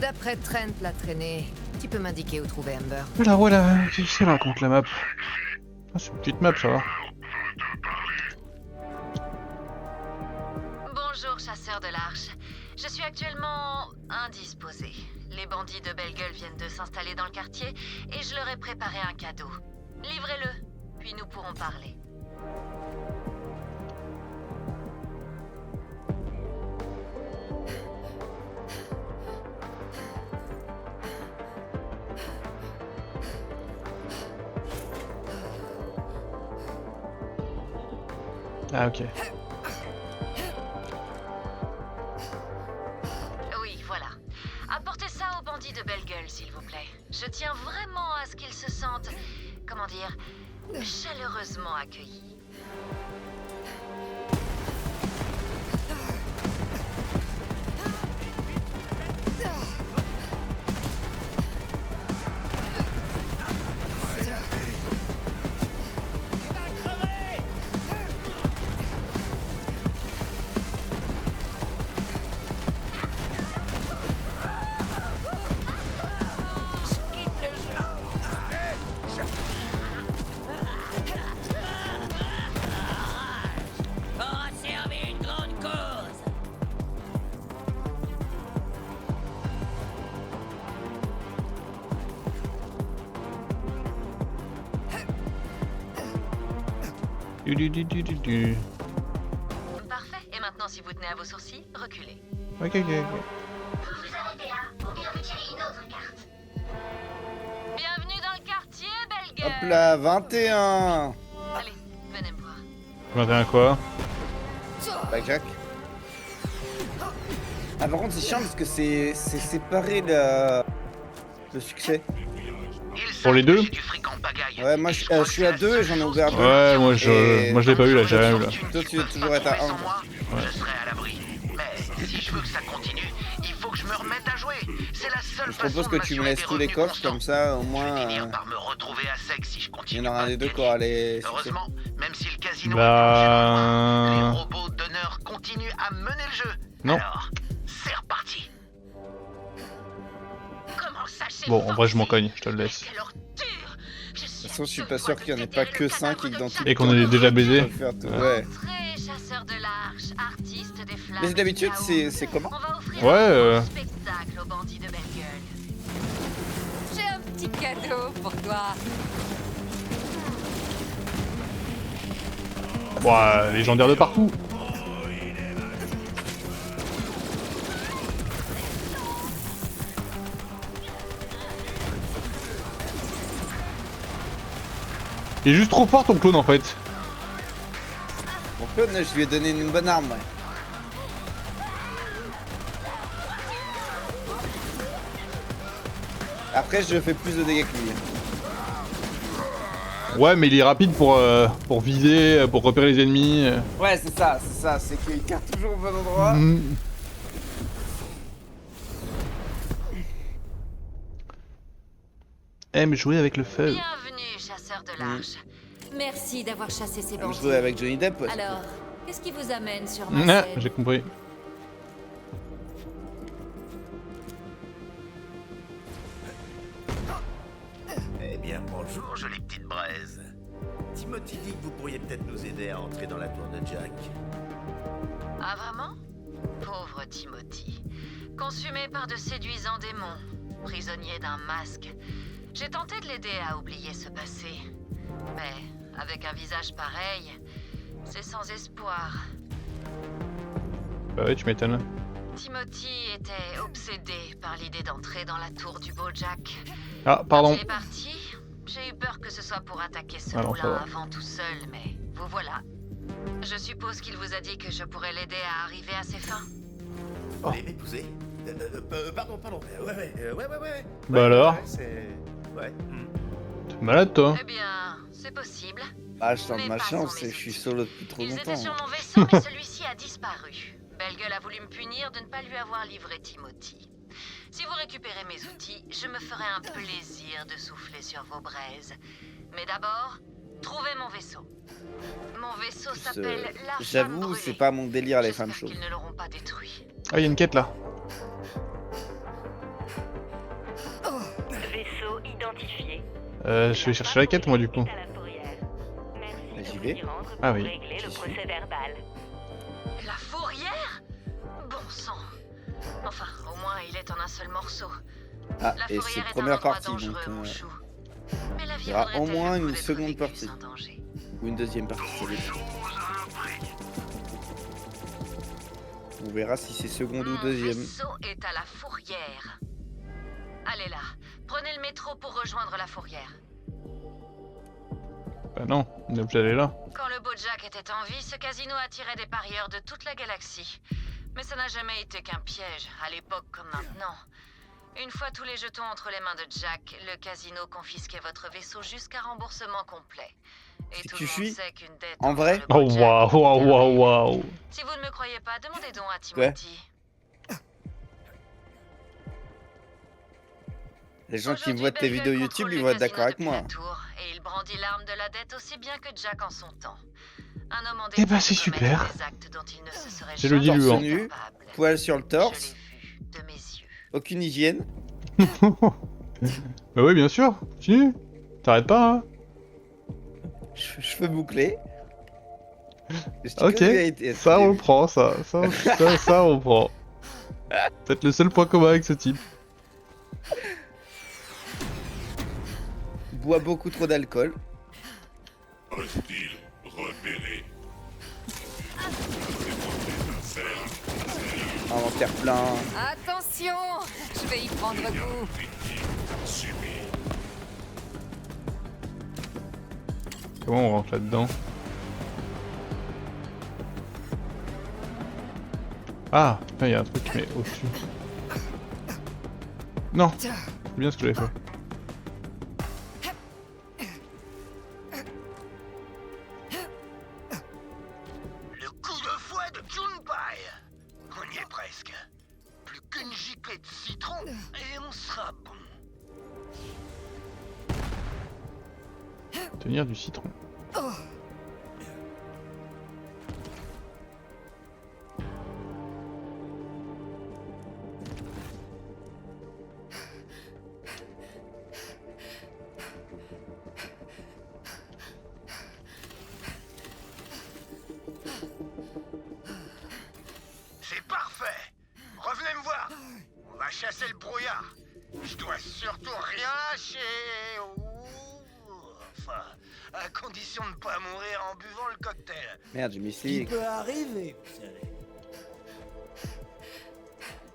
D'après Trent l'a traîné, tu peux m'indiquer où trouver Amber? Voilà, qu'est-ce qu'elle raconte la map? Ah, c'est une petite map, ça va. Bonjour, chasseur de l'Arche. Je suis actuellement indisposé. Les bandits de Belle Gueule viennent de s'installer dans le quartier et je leur ai préparé un cadeau. Livrez-le, puis nous pourrons parler. Ah, ok. Oui, voilà. Apportez ça aux bandits de Belle Gueule, s'il vous plaît. Je tiens vraiment à ce qu'ils se sentent, comment dire, chaleureusement accueillis. Parfait. Et maintenant, si vous tenez à vos sourcils, reculez. Ok, ok, ok. Vous vous arrêtez là, ou bien vous tirez une autre carte. Bienvenue dans le quartier, Belle Gueule. Hop là, 21. Allez, venez me voir. 21 quoi? Blackjack. Ah par contre c'est chiant parce que c'est séparé le succès. Pour les deux? Ouais, moi je suis à 2 et j'en ai ouvert 2. Ouais, moi je l'ai pas eu là, j'ai rien eu là. Toi tu veux toujours être à 1. Je serai à l'abri. Mais si je veux que ça continue, il faut que je me remette à jouer. C'est la seule Je propose que tu me laisses tous les coffres comme ça au moins. par me retrouver à sec si je Il continue. y en aura un des deux qui aura les succès. Heureusement, même si le casino les Bah... robots d'honneur continuent à mener le jeu. Non. Alors, c'est reparti. Comment ça, c'est Bon, en vrai je m'en cogne, je te le laisse. De toute façon je suis pas sûr qu'il y en ait pas que 5 et que dans tout Et qu'on ait déjà baisé. Ouais. Entrez, chasseur de l'Arche, artiste des flammes. Mais d'habitude c'est comment? On va offrir Ouais, un spectacle aux bandits de Belle Gueule. J'ai un petit cadeau pour toi. Ouah, légendaire de partout. Il est juste trop fort ton clone en fait. Mon clone, je lui ai donné une bonne arme, ouais. Après, je fais plus de dégâts que lui. Ouais, mais il est rapide pour viser, pour repérer les ennemis. Ouais, c'est ça, c'est qu'il carte toujours au bon endroit. Aime jouer avec le feu. Bienvenue, chasseur de l'Arche. Merci d'avoir chassé ces Je bandits. jouais avec Johnny Depp. Ouais. Alors, qu'est-ce qui vous amène sur ma Ah, scène? j'ai compris. Eh bien, bonjour, jolie petite braise. Timothy dit que vous pourriez peut-être nous aider à entrer dans la tour de Jack. Ah vraiment? Pauvre Timothy. Consumé par de séduisants démons, prisonnier d'un masque. J'ai tenté de l'aider à oublier ce passé. Mais avec un visage pareil, c'est sans espoir. Bah ouais, tu m'étonnes. Timothy était obsédé par l'idée d'entrer dans la tour du beau Jack. Ah, pardon. Quand il est parti, j'ai eu peur que ce soit pour attaquer ce Alors, ça moulin va. avant tout seul, mais vous voilà. Je suppose qu'il vous a dit que je pourrais l'aider à arriver à ses fins. Oh. Épousé pardon. Ouais. Bah alors c'est... Ouais. T'es malade toi. Eh bien, c'est possible. Ah, je tente Mais ma pas chance, sans les je suis outils. solo depuis trop Ils longtemps. étaient sur mon vaisseau, mais celui-ci a disparu. Belle a voulu me punir de ne pas lui avoir livré Timothy. Si vous récupérez mes outils, je me ferai un plaisir de souffler sur vos braises. Mais d'abord, trouvez mon vaisseau. Mon vaisseau s'appelle la Femme J'avoue, Brûlée. c'est pas mon délire les femmes J'espère chaudes. qu'ils ne l'auront pas détruit. Ah, il y a une quête là. Vaisseau identifié. Je vais chercher la quête moi du coup. À la fourrière. Merci J'y de vais. vous y rendre Ah pour oui. régler le procès verbal. La fourrière? Bon sang. Enfin, au moins, il est en un seul morceau. Ah, La et fourrière c'est est un première endroit partie, donc dangereux, mon chou. Mais la vie il y aura voudrait au elle moins que une vous seconde vécu partie. sans danger. Ou une deuxième partie, ça dépend. On verra si c'est seconde ou Mon deuxième. vaisseau est à la fourrière. Allez là, prenez le métro pour rejoindre la fourrière. Bah non, on est obligé d'aller là. Quand le beau Jack était en vie, ce casino attirait des parieurs de toute la galaxie. Mais ça n'a jamais été qu'un piège, à l'époque comme maintenant. Une fois tous les jetons entre les mains de Jack, le casino confisquait votre vaisseau jusqu'à remboursement complet. Et Si tout tu le monde suis sait qu'une dette en envers vrai le beau Oh Jack waouh. Si vous ne me croyez pas, demandez donc à Timothy. Les gens qui Aujourd'hui, voient tes Belgueule vidéos YouTube, contrôle ils le vont être casino d'accord avec depuis moi. la tour, et il brandit l'arme de la dette aussi bien que Jack en son temps. Un homme Eh ben, endetté c'est peut commettre super. des actes dont il ne se serait C'est le jamais diluant. Torse nu, capable. poil sur le Je torse, l'ai vu de mes yeux. aucune hygiène. Bah oui, bien sûr. Continue. T'arrêtes pas, hein. Cheveux bouclés. Ok, ça reprend, ça reprend. Peut-être le seul point commun avec ce type. Boit beaucoup trop d'alcool. Hostile repéré. Inventaire plein. Attention, je vais y prendre goût. Comment on rentre là-dedans? Ah, il y a un truc mais au-dessus. Non, c'est bien ce que j'avais fait. Le coup de fouet de Junpei. On y est presque. Plus qu'une giclée de citron et on sera bon. Tenir du citron. C'est parfait. Revenez me voir. On va chasser le brouillard. Je dois surtout rien lâcher. Ouh. Enfin, à condition de ne pas mourir en buvant le cocktail. Merde, j'ai mis Qui C. peut arriver, vous savez.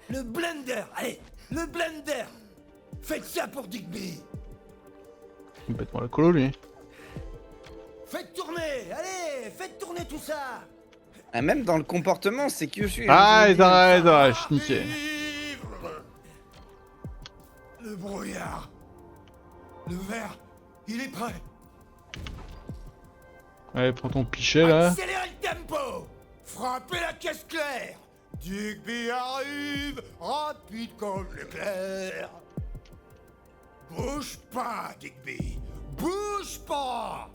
Le blender, allez, le blender. Faites ça pour Digby. Complètement la colo, lui. Faites tourner, allez, faites tourner tout ça. Ah, même dans le comportement, c'est que je suis. Ah, arrête, schniqué. Le brouillard. Le verre, il est prêt. Allez, prends ton pichet, là. Accélérez le tempo. Frappez la caisse claire. Digby arrive, rapide comme l'éclair. Bouge pas, Digby. Bouge pas.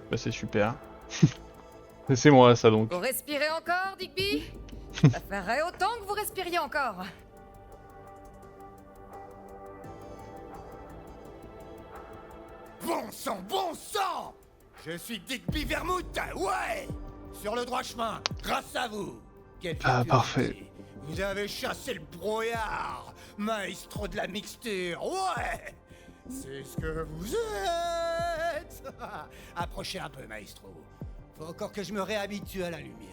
Bah, c'est super. C'est moi, ça, donc. Vous respirez encore, Digby? Ça ferait autant que vous respiriez encore. Bon sang, bon sang. Je suis Digby Vermouth, ouais. Sur le droit chemin, grâce à vous. Quelle Ah, figure parfait. ici. Vous avez chassé le brouillard, maestro de la mixture, ouais. C'est ce que vous êtes. Approchez un peu, maestro. Faut encore que je me réhabitue à la lumière.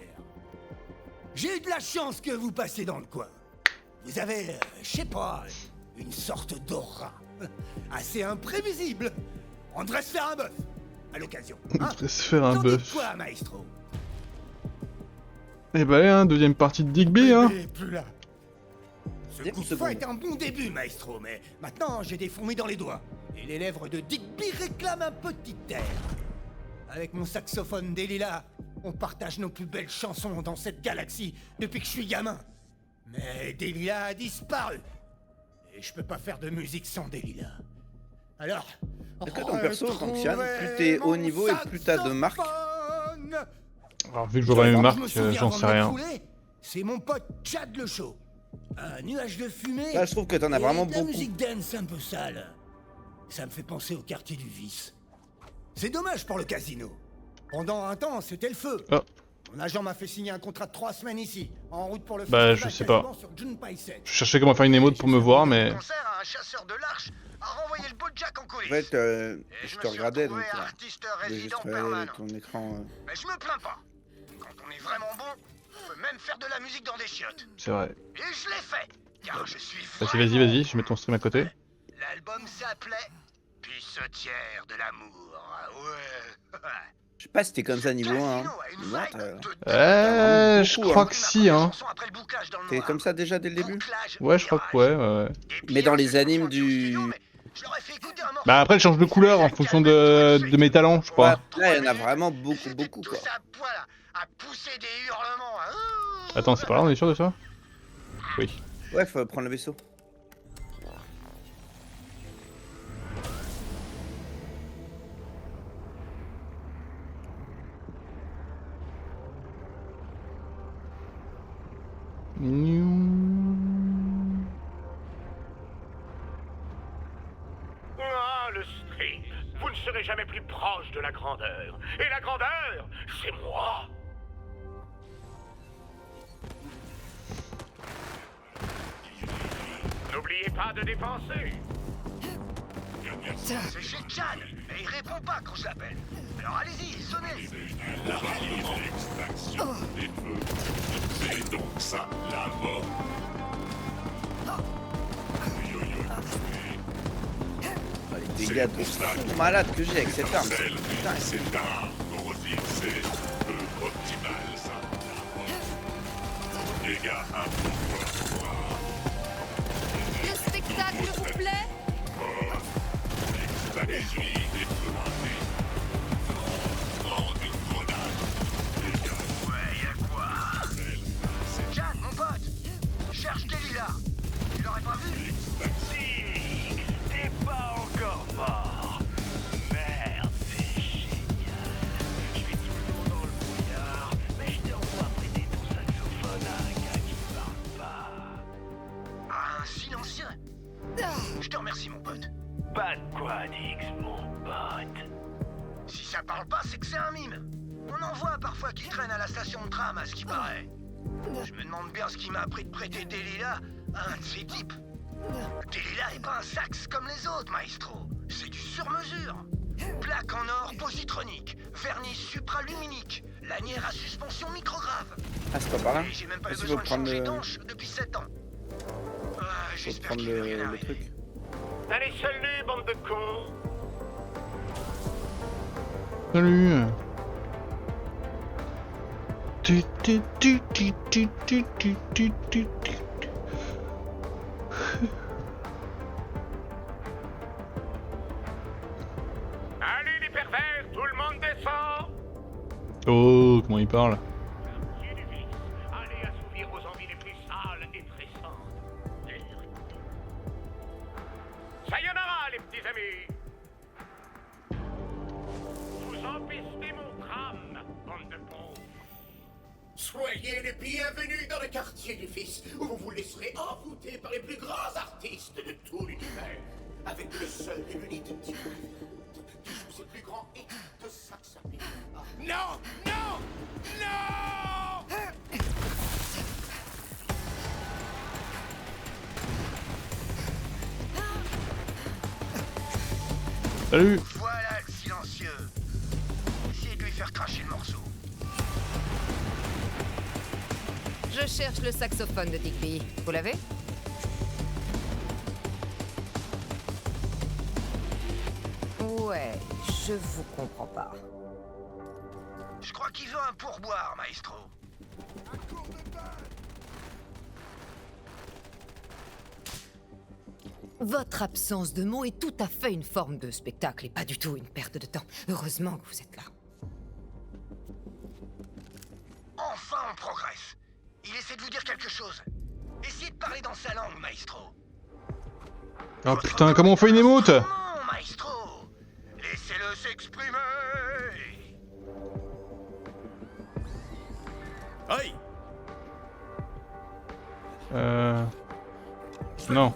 J'ai eu de la chance que vous passiez dans le coin. Vous avez, je sais pas, une sorte d'aura. Assez imprévisible. On devrait se faire un bœuf, à l'occasion. On devrait se faire un T'en bœuf. dites quoi, maestro? Eh bah, hein, deuxième partie de Digby, hein. Il est plus là. Ce coup de secondes. fouet est un bon début, maestro, mais maintenant j'ai des fourmis dans les doigts. Et les lèvres de Digby réclament un petit air. Avec mon saxophone Delilah, on partage nos plus belles chansons dans cette galaxie depuis que je suis gamin. Mais Delilah a disparu. Et je peux pas faire de musique sans Delilah. Alors... Est-ce que ton perso fonctionne? Plus t'es haut niveau et plus t'as de marques. Alors, vu que je vois pas mes marques, j'en sais rien. C'est mon pote Chad le Show. Un nuage de fumée. Là, je trouve que t'en as et vraiment de la beaucoup. musique dance un peu sale. Ça me fait penser au quartier du vice. C'est dommage pour le casino. Pendant un temps, c'était le feu. Oh. Mon agent m'a fait signer un contrat de 3 semaines ici, en route pour le Bah, festival je sais pas. quasiment sur Junpei 7. Je cherchais comment faire une émote pour me voir, mais... Concert à un chasseur de l'arche a renvoyé le Bojack en En coulisses. fait, Et je me te suis regardais, donc retrouvé là, artiste j'ai juste résident regardé permanent. ton écran. Mais je me plains pas. Quand on est vraiment bon, on peut même faire de la musique dans des chiottes. C'est vrai. Et je l'ai fait, car je suis Vas-y, je mets ton stream à côté. L'album s'appelait Pucetière de l'amour. Ouais. Je sais pas si t'es comme ça niveau 1. Hein. Je crois que si, hein. T'es comme ça déjà dès le début? Ouais, je crois que ouais. Mais dans les animes du... Bah après, elle change de couleur en fonction de mes talents, je crois. Ouais, là, il y en a vraiment beaucoup, quoi. Attends, c'est pas là, on est sûr de ça? Oui. Ouais, faut prendre le vaisseau. Ah, le street. Vous ne serez jamais plus proche de la grandeur. Et la grandeur, c'est moi. N'oubliez pas de dépenser. C'est chez Chad, et il répond pas quand je l'appelle. Alors allez-y, sonnez. C'est donc ça, la mort. Les dégâts de fou malade que j'ai avec cette arme. Putain, Cette arme c'est peu optimal, ça. Dégâts importants. Le spectacle vous plaît? Stratégie déployée. Grande grenade. Ouais, y'a quoi? Chad, mon pote, cherche Delilah. Tu l'aurais pas vu? Si, t'es pas encore mort. Merde, c'est génial. Je suis tout le temps dans le brouillard, mais je t'envoie prêter ton saxophone à un gars qui parle pas. Un silencieux. Je te remercie, mon pote. Pas de quoi, Dix, mon pote. Si ça parle pas, c'est que c'est un mime. On en voit parfois qui traînent à la station de tram, à ce qui paraît. Je me demande bien ce qui m'a appris de prêter Delilah à un de ces types. Delilah est pas un sax comme les autres, maestro. C'est du sur-mesure. Plaque en or positronique, vernis supraluminique, lanière à suspension micrograve. Ah, c'est pas par là. Et j'ai même pas eu Vas-y, besoin faut de prendre changer le... d'anche depuis 7 ans. Faut J'espère prendre qu'il va rien le arriver. truc. Allez, salut, bande de cons. Salut. Tu, tu, tu, tu, tu, tu, tu, tu, tu, tu. Allez, les pervers, tout le monde descend. Oh, comment il parle. Quartier du vice. Allez assouvir vos envies les plus sales et pressantes. Sayonara, les petits amis. Vous empestez mon tram, bande de pauvres. Soyez les bienvenus dans le quartier du Fils, où vous vous laisserez envoûter par les plus grands artistes de tout l'univers, avec le seul et l'unique type qui joue ses plus grands hits de sax à pied. Non, non, non. Salut. Voilà le silencieux. Essayez de lui faire cracher le morceau. Je cherche le saxophone de Digby. Vous l'avez? Ouais, je vous comprends pas. Je crois qu'il veut un pourboire, maestro. Votre absence de mots est tout à fait une forme de spectacle et pas du tout une perte de temps. Heureusement que vous êtes là. Enfin, on progresse. Il essaie de vous dire quelque chose. Essayez de parler dans sa langue, maestro. Oh putain, comment on fait une émote? Non, maestro. Laissez-le s'exprimer. Aïe! Non.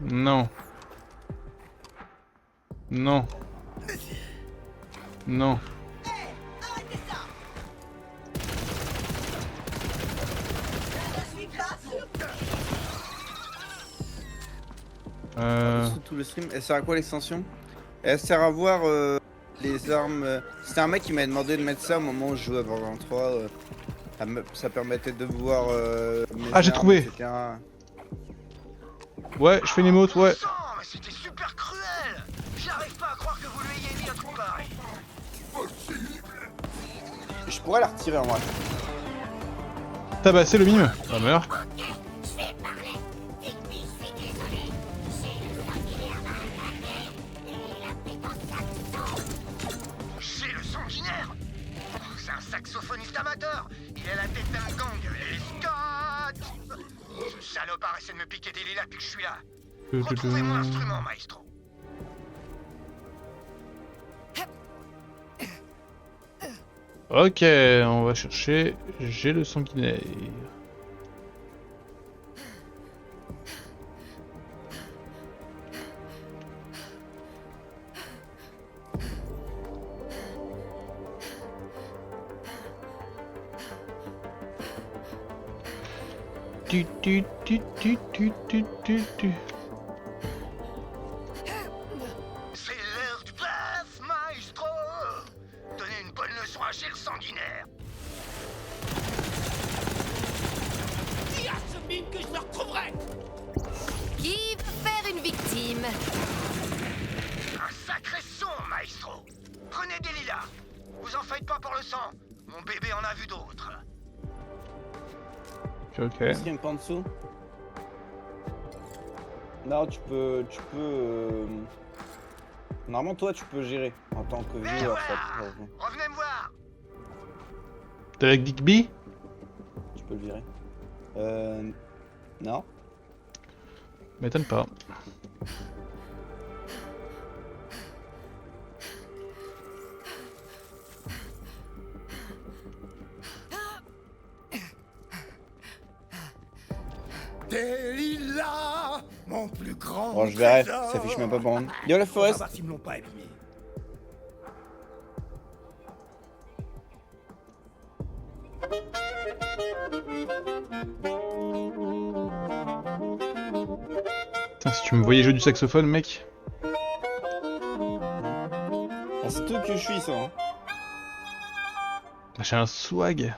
Non. Non. Non. Sous tout le stream. Elle sert à quoi l'extension? Elle sert à voir les armes. C'était un mec qui m'a demandé de mettre ça au moment où je jouais à Borderlands 3. Ça permettait de voir. Mes Ah, j'ai armes, trouvé. etc. Ouais, je fais une émote, ouais. Sang, mais c'était super cruel. J'arrive pas à croire que vous lui ayez mis un truc pareil. Je pourrais la retirer en vrai. Tabasser le mime. Ah, meurt. C'est le sanguinaire. C'est un saxophoniste amateur. Il est à la tête d'un gang, les Scott. Ce salopard essaie de me piquer des lilas depuis que je suis là. Retrouvez mon instrument, maestro. Ok, on va chercher. J'ai le sanguinaire. Tu. C'est l'heure du bluff, maestro. Donnez une bonne leçon à Gilles sanguinaire. Qui a ce mime que je le retrouverai? Qui veut faire une victime? Un sacré son, maestro. Prenez des lilas. Vous en faites pas pour le sang. Mon bébé en a vu d'autres. Ok. Est-ce qu'il y a une pas en dessous? Non, tu peux. Normalement, toi, tu peux gérer en tant que Mais joueur. voilà. Revenez me voir. T'es avec Digby? Tu peux le virer. Non. M'étonne pas. Delilah, mon plus grand. Bon, je verrai. trésor. Ça fiche même pas pour moi. Yo, la On va forest. voir s'ils me l'ont pas abîmé. Putain, si tu me voyais jouer du saxophone, mec. Ah, c'est tout que je suis ça. Hein. J'ai un swag.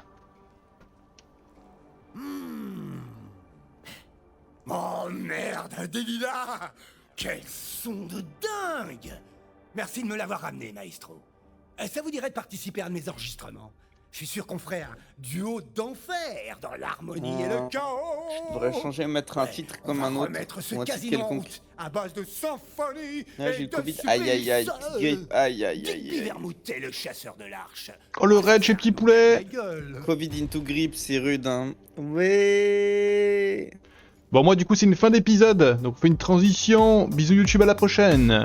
Oh merde, Delilah! Quel son de dingue! Merci de me l'avoir ramené, maestro. Ça vous dirait de participer à un de mes enregistrements? Je suis sûr qu'on ferait un duo d'enfer dans l'harmonie et le chaos! Je devrais changer et mettre un titre comme un autre. Mettre ce ou un titre casino en quelconque. route à base de symphonie Ah, j'ai et le de Covid. Aïe aïe aïe. sublime Aïe aïe Dick aïe aïe. Vermoutet, le chasseur de l'arche. Oh, le raid chez Petit Poulet. Covid into grip, c'est rude, hein. Ouais. Bon, moi, du coup, c'est une fin d'épisode. Donc, on fait une transition. Bisous YouTube, à la prochaine.